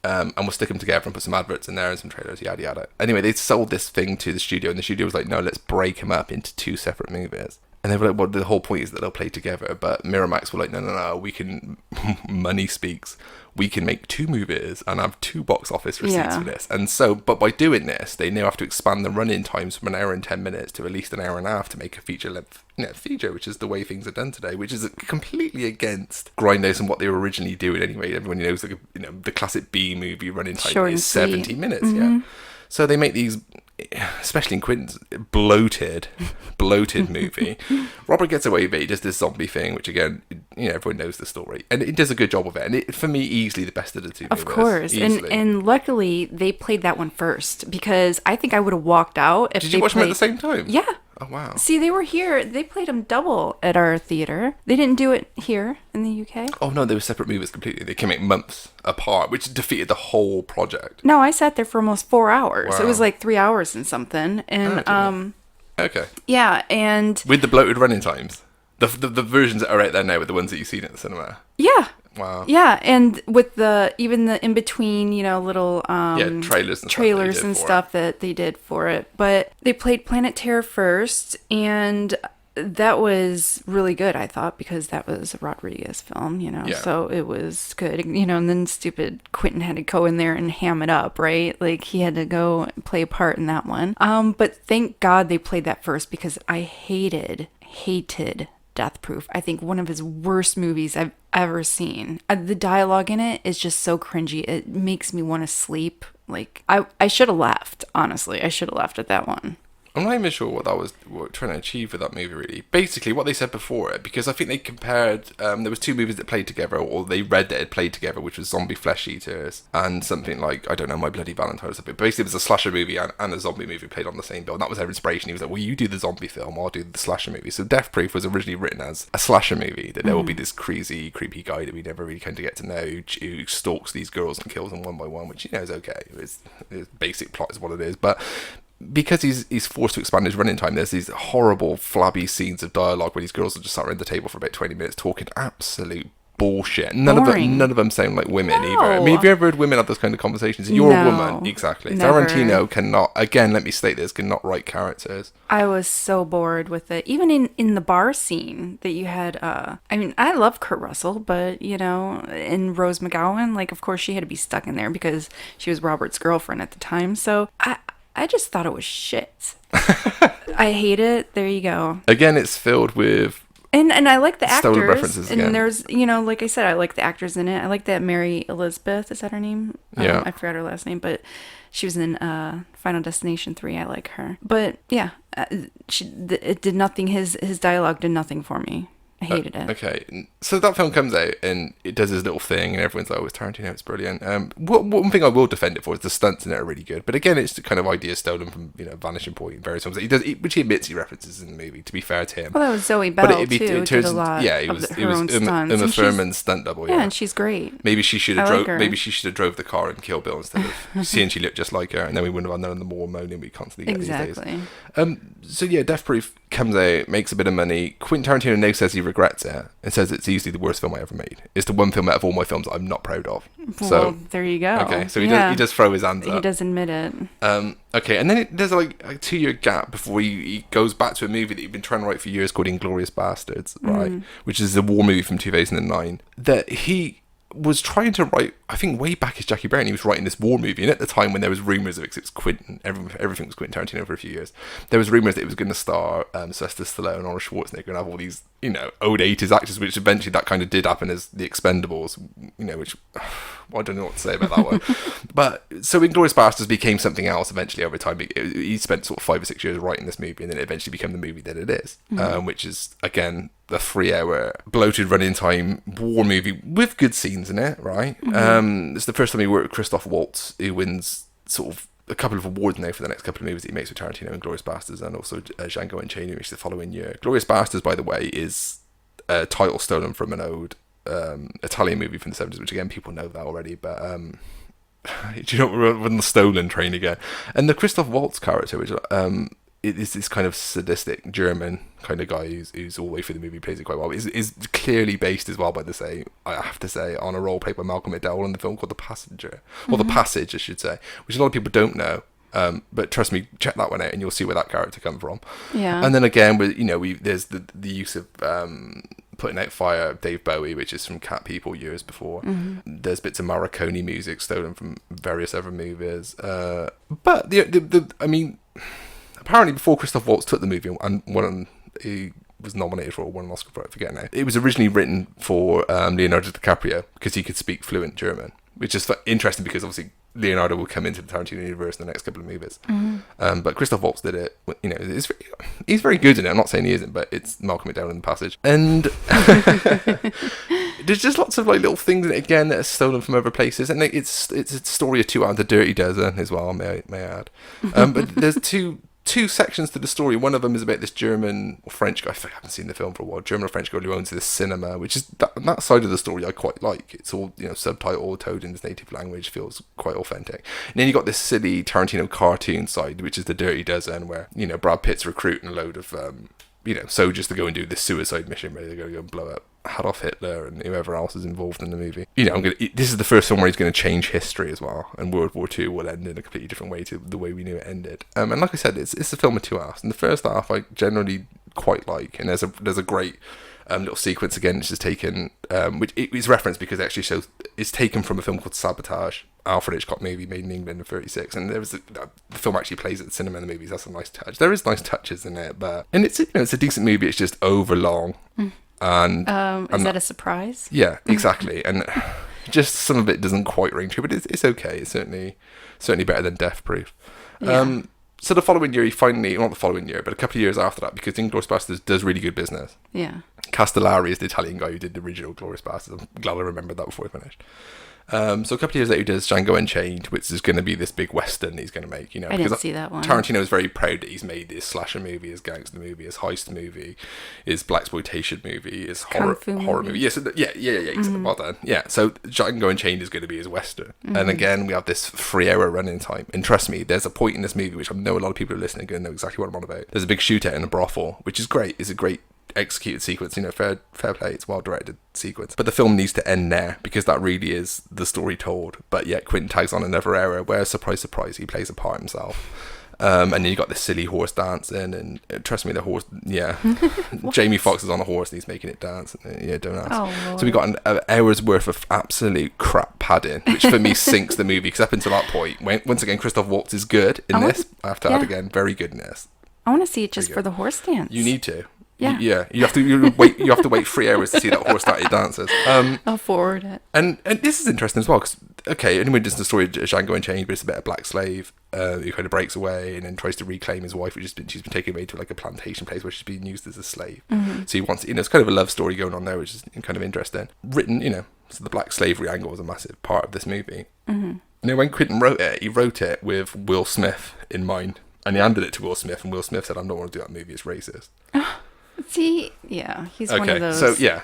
And we'll stick them together and put some adverts in there and some trailers, yada yada. Anyway, they sold this thing to the studio, and the studio was like, no, let's break them up into two separate movies. And they were like, well, the whole point is that they'll play together. But Miramax were like, no, we can, money speaks. We can make two movies and have two box office receipts for this. And so, but by doing this, they now have to expand the running times from an hour and 10 minutes to at least an hour and a half to make a feature length, feature, which is the way things are done today, which is completely against Grindhouse and what they were originally doing anyway. Everyone knows, the classic B movie running time is 70 minutes. Yeah. So they make these, especially in Quentin's bloated movie. Robert gets away with it. He does this zombie thing, which again, everyone knows the story, and it does a good job of it. And it, for me, easily the best of the two. Of course, and luckily they played that one first, because I think I would have walked out if. Did you watch them at the same time? Yeah. Oh wow. See, they were here. They played them double at our theater. They didn't do it here in the UK. Oh no, they were separate movies completely. They came out months apart, which defeated the whole project. No, I sat there for almost 4 hours. Wow. It was like 3 hours and something. And okay. Yeah, and with the bloated running times, the versions that are out there now with the ones that you've seen at the cinema. Yeah. Wow. Yeah, and with even the in between, little trailers and stuff that they did for it. But they played Planet Terror first, and that was really good, I thought, because that was a Rodriguez film, so it was good, and then stupid Quentin had to go in there and ham it up, right? Like, he had to go play a part in that one. But thank God they played that first, because I hated Death Proof. I think one of his worst movies I've ever seen. The dialogue in it is just so cringy. It makes me want to sleep. Like, I should have left, honestly. I should have left at that one. I'm not even sure what trying to achieve with that movie, really. Basically, what they said before it, because I think they compared, there was two movies that played together, or they read that had played together, which was Zombie Flesh Eaters, and something like, I don't know, My Bloody Valentine or something. But basically, it was a slasher movie and a zombie movie played on the same bill, and that was their inspiration. He was like, well, you do the zombie film, I'll do the slasher movie. So Death Proof was originally written as a slasher movie, that there will be this crazy, creepy guy that we never really kind of get to know, who stalks these girls and kills them one by one, which, is okay. It's basic plot is what it is, but because he's forced to expand his running time, there's these horrible flabby scenes of dialogue where these girls are just sat around the table for about 20 minutes talking absolute bullshit. None of them sound like women either. I mean, have you ever heard women have those kind of conversations? You're a woman, exactly. Never. Tarantino cannot, again, let me state this, cannot write characters. I was so bored with it. Even in the bar scene that you had, I love Kurt Russell, but, and Rose McGowan, like, of course she had to be stuck in there because she was Robert's girlfriend at the time. So I just thought it was shit. I hate it. There you go. Again, it's filled with And I like the Stolen actors. references And again. there's, you know, like I said, I like the actors in it. I like that Mary Elizabeth. Is that her name? Yeah. I forgot her last name, but she was in Final Destination 3. I like her. But yeah, it did nothing. His dialogue did nothing for me. I hated it. Okay, so that film comes out and it does this little thing, and everyone's like, "Oh, it's Tarantino, it's brilliant." One thing I will defend it for is the stunts in it are really good, but again, it's the kind of idea stolen from Vanishing Point and various films. He does, which he admits he references in the movie. To be fair to him, Well, that was Zoe Bell too. Did a lot. Yeah, it was Uma stunts. Thurman's stunt double. Yeah, and she's great. Maybe she should have I like her. Maybe she should have drove the car in Kill Bill instead of seeing she looked just like her, and then we wouldn't have known the more moaning we constantly get these days. So yeah, Death Proof comes out, makes a bit of money. Quentin Tarantino now says he regrets it and says it's easily the worst film I ever made. It's the one film out of all my films I'm not proud of. Well, So there you go. okay, so he does throw his hands up. He does admit it. Okay, and then there's like a 2-year gap before he goes back to a movie that he'd been trying to write for years called Inglourious Bastards, right? Which is a war movie from 2009 that he was trying to write, I think way back as Jackie Brown, he was writing this war movie, and at the time when there was rumours of it, 'cause it was Quentin, everything was Quentin Tarantino for a few years, there was rumours that it was going to star Sylvester Stallone, Arnold Schwarzenegger, and have all these, old 80s actors, which eventually that kind of did happen as The Expendables, which, well, I don't know what to say about that one. But, so Inglourious Bastards became something else eventually over time. He spent sort of 5 or 6 years writing this movie, and then it eventually became the movie that it is, which is, again, the 3-hour bloated running time war movie with good scenes in it, right? It's the first time he worked with Christoph Waltz, who wins sort of a couple of awards now for the next couple of movies that he makes with Tarantino and Glorious Bastards, and also Django Unchained, which is the following year. Glorious Bastards, by the way, is a title stolen from an old Italian movie from the 70s, which again, people know that already, but do you know, we're on the stolen train again. And the Christoph Waltz character, which it is this kind of sadistic German kind of guy who's all the way through the movie, plays it quite well, is clearly based as well by I have to say, on a role played by Malcolm McDowell in the film called The Passenger, or The Passage, I should say, which a lot of people don't know. But trust me, check that one out and you'll see where that character comes from. Yeah. And then again, there's the use of Putting Out Fire, Dave Bowie, which is from Cat People years before. There's bits of Morricone music stolen from various other movies. But I mean, apparently before Christoph Waltz took the movie and he was nominated for or won an Oscar for it, I forget now. It was originally written for Leonardo DiCaprio because he could speak fluent German, which is interesting because obviously Leonardo will come into the Tarantino universe in the next couple of movies. But Christoph Waltz did it. He's very good in it. I'm not saying he isn't, but it's Malcolm McDowell in The Passage. And there's just lots of like little things in it again that are stolen from other places, and it's a story of 2 out of the Dirty Dozen as well. May I add? But there's two sections to the story. One of them is about this German or French guy, I haven't seen the film for a while, German or French guy who owns this cinema, which is that side of the story I quite like. It's all subtitled, told in his native language, feels quite authentic. And then you got this silly Tarantino cartoon side, which is the Dirty Dozen, where Brad Pitt's recruiting a load of soldiers to go and do this suicide mission where they're going to go and blow up Adolf Hitler and whoever else is involved in the movie. This is the first film where he's going to change history as well, and World War II will end in a completely different way to the way we knew it ended. And like I said, it's a film of 2 halves, and the first half I generally quite like, and there's a great little sequence again, which is taken, which is referenced because it actually shows it's taken from a film called Sabotage, Alfred Hitchcock movie made in England in '36, and the film actually plays at the cinema in the movies. That's a nice touch. There is nice touches in it, and it's a decent movie. It's just overlong. And is that a surprise? Yeah, exactly. And just some of it doesn't quite ring true, but it's okay. It's certainly better than Death Proof. Yeah. So the following year, not the following year, but a couple of years after that, because Inglourious Bastards does really good business. Yeah. Castellari is the Italian guy who did the original Glorious Bastards. I'm glad I remembered that before I finished. So a couple of years later, he does Django Unchained, which is going to be this big western he's going to make. I didn't see that one. Tarantino is very proud that he's made this slasher movie, his gangster movie, his heist movie, his blaxploitation movie, his horror movie. Yes, yeah. Well done. Yeah, so Django Unchained is going to be his western, and again we have this 3-hour running time. And trust me, there's a point in this movie which I know a lot of people who are listening are going to know exactly what I'm on about. There's a big shootout in a brothel, which is great. It's a great executed sequence, fair play, it's well directed sequence, but the film needs to end there because that really is the story told. But yet Quentin tags on another era where, surprise he plays a part himself, and then you got this silly horse dancing, and trust me, the horse, Jamie Foxx is on a horse and he's making it dance, don't ask. So we got an hour's worth of absolute crap padding, which for me sinks the movie, because up until that point, once again Christoph Waltz is good in this, I have to add again, very good in this. I want to see it just for the horse dance. You need to. Yeah. You have to wait 3 hours to see that horse that he dances. I'll forward it. And this is interesting as well, because, okay, anyway, this is the story of Django Unchained, but it's about a black slave who kind of breaks away and then tries to reclaim his wife, she's been taken away to like a plantation place where she's being used as a slave. So he wants, it's kind of a love story going on there, which is kind of interesting. Written, so the black slavery angle was a massive part of this movie. When Quentin wrote it, he wrote it with Will Smith in mind. And he handed it to Will Smith, and Will Smith said, I don't want to do that movie, it's racist. See, yeah, he's one of those. So, yeah.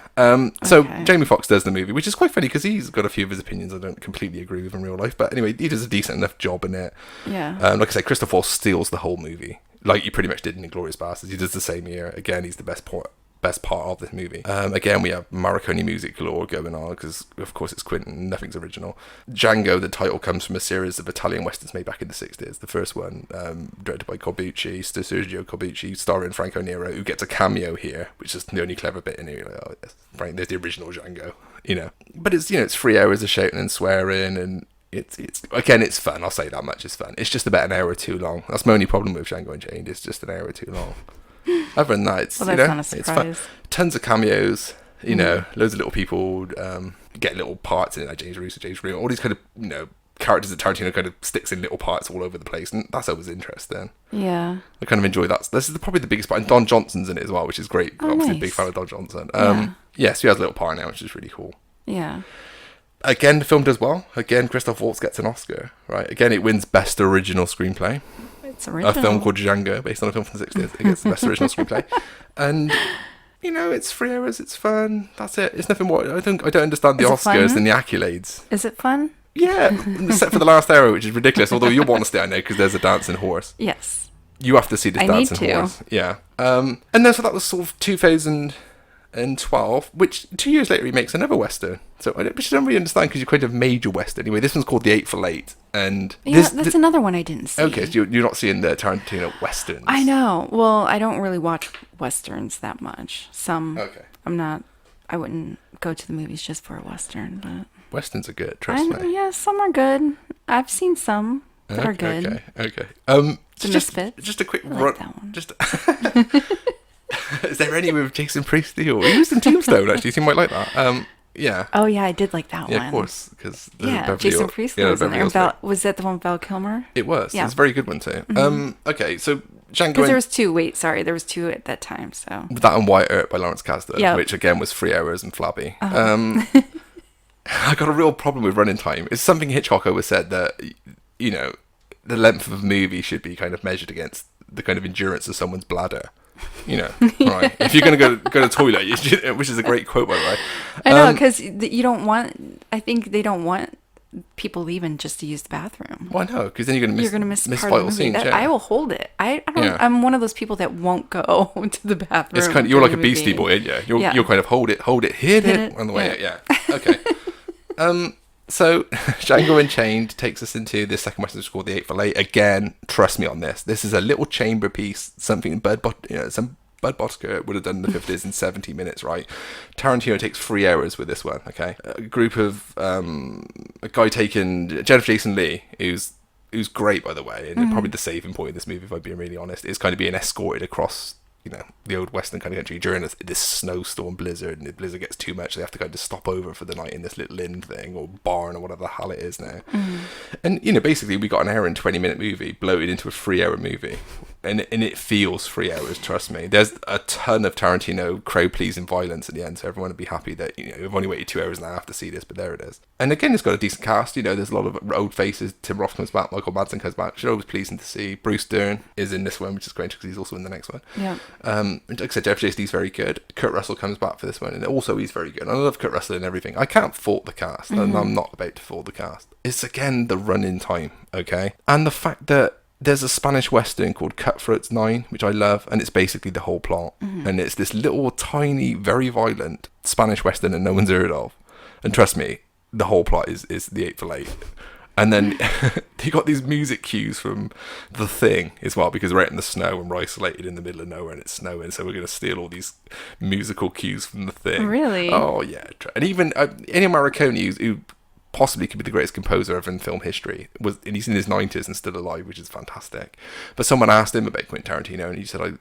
So Jamie Foxx does the movie, which is quite funny, because he's got a few of his opinions I don't completely agree with in real life. But anyway, he does a decent enough job in it. Yeah. Like I say, Christoph Waltz steals the whole movie. Like he pretty much did in Inglourious Basterds. He does the same year. Again, he's the best part of this movie. Again, we have Morricone music galore going on, because of course it's Quentin, nothing's original. Django, the title, comes from a series of Italian westerns made back in the 60s. The first one, directed by Sergio Corbucci, starring Franco Nero, who gets a cameo here, which is the only clever bit in here. You're like, oh, yes, Frank, there's the original Django, But it's, it's 3 hours of shouting and swearing, and it's again, it's fun. I'll say that much, it's fun. It's just about an hour too long. That's my only problem with Django Unchained, it's just an hour too long. Other than that, it's, well, that's not a surprise. It's fun. Tons of cameos, loads of little people get little parts in it, like James Russo, all these kind of, characters that Tarantino kind of sticks in little parts all over the place, and that's always interesting. Yeah. I kind of enjoy that. This is probably the biggest part, and Don Johnson's in it as well, which is great. Oh, Obviously, nice. big fan of Don Johnson. Yeah. So he has a little part now, which is really cool. Yeah. Again, the film does well. Again, Christoph Waltz gets an Oscar, right? Again, it wins Best Original Screenplay. It's original. A film called Django, based on a film from the 60s. It gets the Best Original Screenplay. And, it's 3 hours, it's fun. That's it. It's nothing more. I don't understand the Oscars and the accolades. Is it fun? Yeah, except for the last hour, which is ridiculous. Although you'll want to stay out now because there's a dancing horse. Yes. You have to see this dancing horse. Yeah. And then so that was sort of 2012, which 2 years later he makes another Western. So which I don't really understand, because you're kind of major Western. Anyway, this one's called The 8 for Late. And that's another one I didn't see. Okay, so you're not seeing the Tarantino Westerns. I know. Well, I don't really watch Westerns that much. Okay. I wouldn't go to the movies just for a Western, but... Westerns are good, trust me. Yeah, some are good. I've seen some that are good. Okay. The Misfits. Just a quick I run. like that one. Is there any with Jason Priestley? Or he was in Tombstone, actually. So you might like that. Yeah. Oh, yeah, I did like that one. Yeah, of course. Jason Priestley was in there. Was that the one with Val Kilmer? It was. Yeah. It's a very good one, too. Okay, so Django... Because there was two. Wait, sorry. There was two at that time, so... That and White Earp by Lawrence Kasdan, Yep. which, again, was 3 hours and flabby. I got a real problem with running time. It's something Hitchcock always said, that, the length of a movie should be kind of measured against the kind of endurance of someone's bladder. Right? If you're going to go to the toilet, which is a great quote, by the way. I know, because you don't want... I think they don't want people leaving just to use the bathroom. Well, I know, because then you're going to miss part vital of the movie. scenes. Yeah. I will hold it. I don't. Yeah. I'm one of those people that won't go to the bathroom. It's kind of, you're like a Beastie Boy, yeah. You're kind of hold it, hit it on the way out. Yeah. Okay. So Django Unchained takes us into the second Western called The 8 for Late. Again, trust me on this. This is a little chamber piece, something some Bud Bosker would have done in the 50s in 70 minutes, right? Tarantino takes 3 hours with this one, okay? A group of, a guy taking, Jennifer Jason Leigh, who's great, by the way, and probably the saving point of this movie, if I'm being really honest, is kind of being escorted across, the old Western kind of country during this snowstorm blizzard, and the blizzard gets too much, they have to kind of stop over for the night in this little inn thing, or barn, or whatever the hell it is now. And, basically we got an hour and 20-minute movie bloated into a 3-hour movie. And it feels 3 hours, trust me. There's a ton of Tarantino crowd-pleasing violence at the end, so everyone would be happy that, we've only waited 2 hours and a half to see this, but there it is. And again, it's got a decent cast, there's a lot of old faces. Tim Roth comes back, Michael Madsen comes back, which is always pleasing to see. Bruce Dern is in this one, which is great, because he's also in the next one. Yeah. Like I said, Jeff J.C.'s very good. Kurt Russell comes back for this one, and also he's very good. I love Kurt Russell and everything. I can't fault the cast, and I'm not about to fault the cast. It's, again, the run-in time, okay? And the fact that there's a Spanish Western called Cutthroats 9, which I love, and it's basically the whole plot. And it's this little, tiny, very violent Spanish Western that no one's heard of. And trust me, the whole plot is The 8 for Late. And then they got these music cues from The Thing as well, because we're out in the snow and we're isolated in the middle of nowhere and it's snowing, so we're going to steal all these musical cues from The Thing. Really? Oh, yeah. And even Ennio Morricone, who possibly could be the greatest composer ever in film history, and he's in his 90s and still alive, which is fantastic. But someone asked him about Quentin Tarantino, and he said,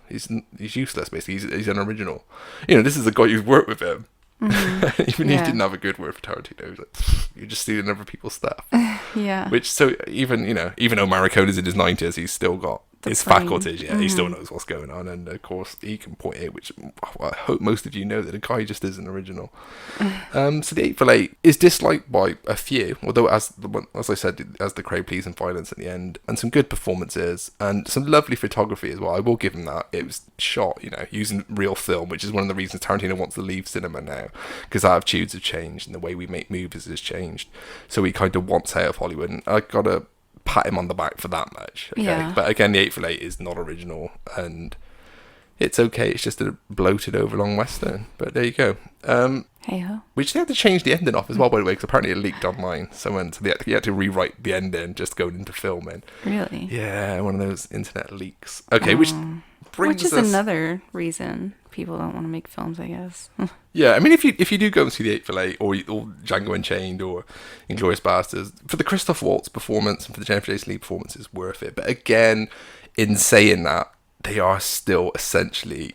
He's useless, basically. He's unoriginal. This is a guy who's worked with him. Even he didn't have a good word for Tarantino. He was like, you're just stealing other people's stuff. Yeah. Which, so even though Morricone's in his 90s, he's still got his faculties. Yeah, he still knows what's going on, and of course he can point out, which I hope most of you know, that the guy just isn't original. So the 8 for 8 is disliked by a few, although as I said, as the crowd pleasing violence at the end, and some good performances and some lovely photography as well. I will give him that. It was shot, using real film, which is one of the reasons Tarantino wants to leave cinema now, because attitudes have changed and the way we make movies has changed. So he kind of wants out of Hollywood, and I gotta pat him on the back for that much. Okay? Yeah. But again, the 8 for 8 is not original, and it's okay. It's just a bloated over long western. But there you go. Hey-ho. Which they had to change the ending off as well, by the way, because apparently it leaked online. So they had to rewrite the ending just going into filming. Really? Yeah, one of those internet leaks. Okay, which is another reason people don't want to make films, I guess. Yeah, I mean, if you do go and see the 8 for 8 or Django Unchained or Inglourious Basterds, for the Christoph Waltz performance and for the Jennifer Jason Leigh performance, it's worth it. But again, in saying that, they are still essentially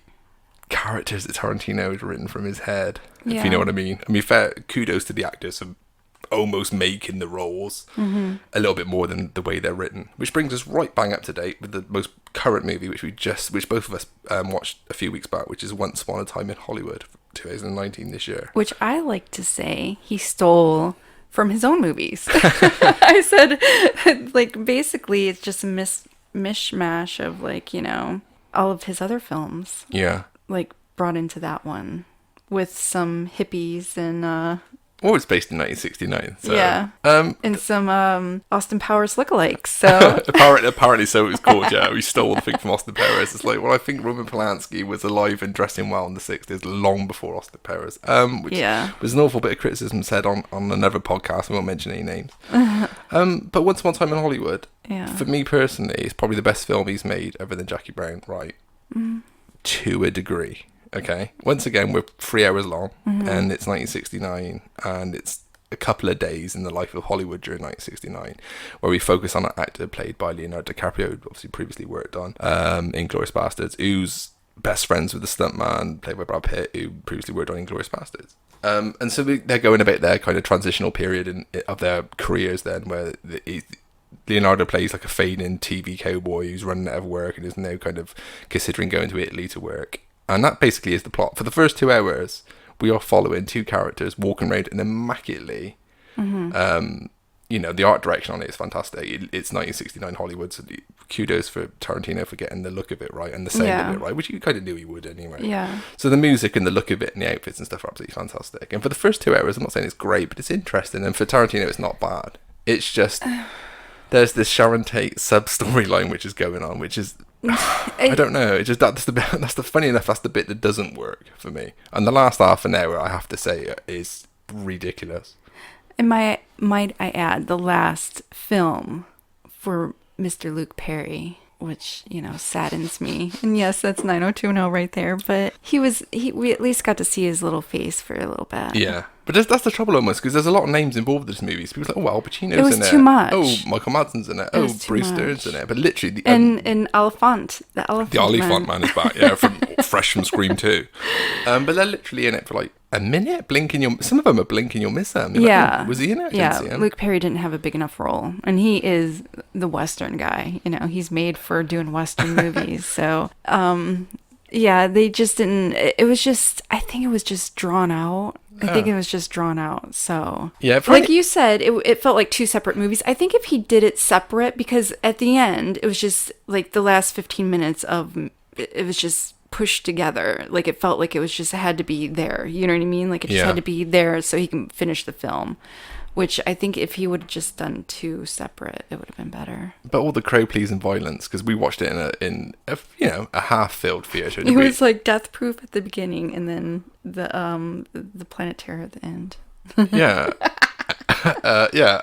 characters that Tarantino has written from his head, if you know what I mean. I mean, fair kudos to the actors for almost making the roles a little bit more than the way they're written, which brings us right bang up to date with the most current movie, which both of us watched a few weeks back, which is Once Upon a Time in Hollywood, 2019 this year. Which I like to say he stole from his own movies. I said, like, basically it's just a mishmash of, all of his other films. Yeah. Like, brought into that one with some hippies and Well, it's based in 1969. So. Yeah. And some Austin Powers lookalikes. So apparently so it was called, yeah. We stole the thing from Austin Powers. It's like, well, I think Roman Polanski was alive and dressing well in the 60s, long before Austin Powers. Which was an awful bit of criticism said on another podcast. I won't mention any names. But Once Upon a Time in Hollywood, for me personally, is probably the best film he's made other than Jackie Brown, right? To a degree. Okay. Once again, we're 3 hours long, and it's 1969, and it's a couple of days in the life of Hollywood during 1969, where we focus on an actor played by Leonardo DiCaprio, who obviously previously worked on Inglourious Basterds, who's best friends with the stuntman played by Brad Pitt, who previously worked on Inglourious Basterds. And so they're going about their kind of transitional period of their careers then, where Leonardo plays like a fading TV cowboy who's running out of work and is now kind of considering going to Italy to work. And that basically is the plot. For the first 2 hours, we are following two characters walking around and immaculately. The art direction on it is fantastic. It's 1969 Hollywood, so kudos for Tarantino for getting the look of it right and the sound of it right, which you kind of knew he would anyway. Yeah. So the music and the look of it and the outfits and stuff are absolutely fantastic. And for the first 2 hours, I'm not saying it's great, but it's interesting. And for Tarantino, it's not bad. It's just there's this Sharon Tate sub-storyline which is going on, which is... I don't know. It's just that's the bit. That's the funny enough. That's the bit that doesn't work for me. And the last half an hour, I have to say, is ridiculous. And might I add, the last film for Mr. Luke Perry, which saddens me. And yes, that's 90210 right there. But we at least got to see his little face for a little bit. Yeah. But that's the trouble almost, because there's a lot of names involved in this movie. So people are like, oh, Al Pacino's in it. It was too much. Oh, Michael Madsen's in it. Oh, Bruce Dern's in it. But literally... and Oliphant. The Oliphant man is back, fresh from Scream 2. But they're literally in it for like a minute. Some of them are blinking, you'll miss them. Like, oh, was he in it? I didn't see him. Luke Perry didn't have a big enough role. And he is the Western guy. He's made for doing Western movies. So... they just didn't... It was just... I think it was just drawn out. So... Yeah, like you said, it felt like two separate movies. I think if he did it separate, because at the end, it was just like the last 15 minutes of... It was just pushed together. Like it felt like it had to be there. You know what I mean? Like it just had to be there so he can finish the film. Which I think if he would have just done two separate, it would have been better. But all the crowd pleasing violence, because we watched it in a half-filled theatre. It was like Death Proof at the beginning, and then the Planet Terror at the end. Yeah. Yeah.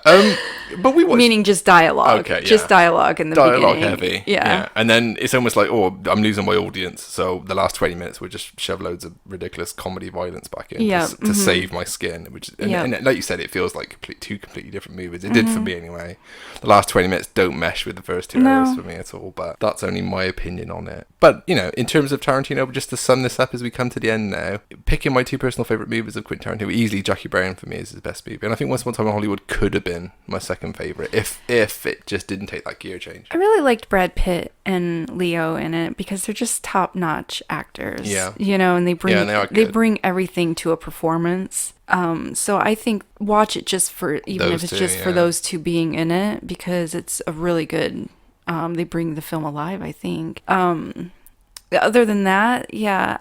But we watched Meaning just dialogue. Okay, Just yeah. dialogue in the dialogue beginning. heavy. Yeah. And then it's almost like, oh, I'm losing my audience, so the last 20 minutes would just shove loads of ridiculous comedy violence back in Yeah, to save my skin. And like you said, it feels like two completely different movies. It did for me anyway. The last 20 minutes don't mesh with the first 2 hours for me at all, but that's only my opinion on it. But, you know, in terms of Tarantino, just to sum this up as we come to the end now, picking my two personal favourite movies of Quentin Tarantino, easily Jackie Brown for me is his best movie. And I think Once Upon a Time in Hollywood could have been my second favourite if it just didn't take that gear change. I really liked Brad Pitt and Leo in it because they're just top-notch actors. Yeah. You know, and they good. bring everything to a performance. So I think watch it just for Those if it's two, just for those two being in it, because it's a really good. They bring the film alive, I think. Other than that, yeah,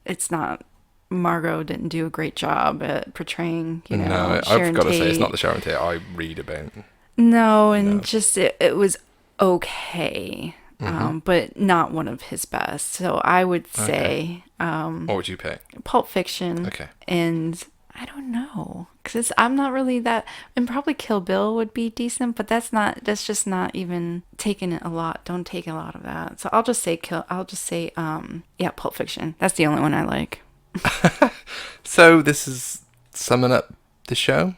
it's not. Margot didn't do a great job at portraying, No, Sharon I've got to say, Tate. it's not the Sharon Tate I read about. No, and just it was okay, Mm-hmm. but not one of his best. So I would say What would you pick? Pulp Fiction. Okay. And I don't know, because I'm not really that, and probably Kill Bill would be decent, but that's just not even taking it a lot. Don't take a lot of that. So I'll just say Pulp Fiction. That's the only one I like. So this is summing up the show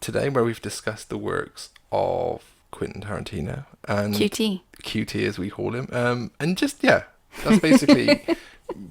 today, where we've discussed the works of Quentin Tarantino and QT as we call him, and just that's basically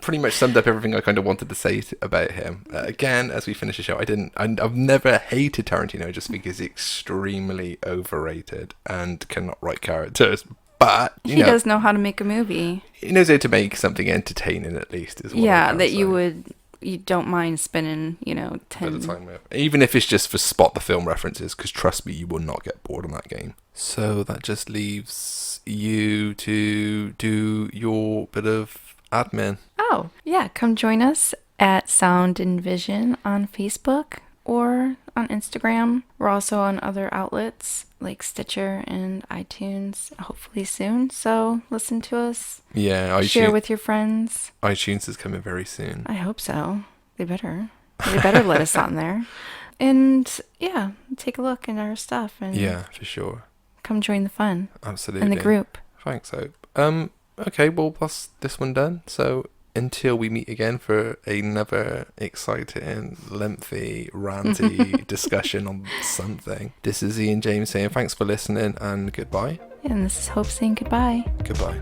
pretty much summed up everything I kind of wanted to say about him. Again, as we finish the show, I've never hated Tarantino. I just think he's extremely overrated and cannot write characters. But he does know how to make a movie. He knows how to make something entertaining, at least. Is what I can that say. you don't mind spending 10 Bit of time with. Even if it's just for spot the film references, because trust me, you will not get bored on that game. So that just leaves you to do your bit of admin. Oh, yeah. Come join us at Sound and Vision on Facebook or on Instagram. We're also on other outlets like Stitcher and iTunes, hopefully soon. So listen to us. Yeah, share with your friends. iTunes is coming very soon. I hope so. They better let us on there. And yeah, take a look at our stuff. And yeah, for sure. Come join the fun. Absolutely. And the group. Thanks, Hope. Okay, well, that's this one done. So until we meet again for another exciting, lengthy, ranty discussion on something, this is Ian James saying thanks for listening and goodbye. And this is Hope saying goodbye. Goodbye.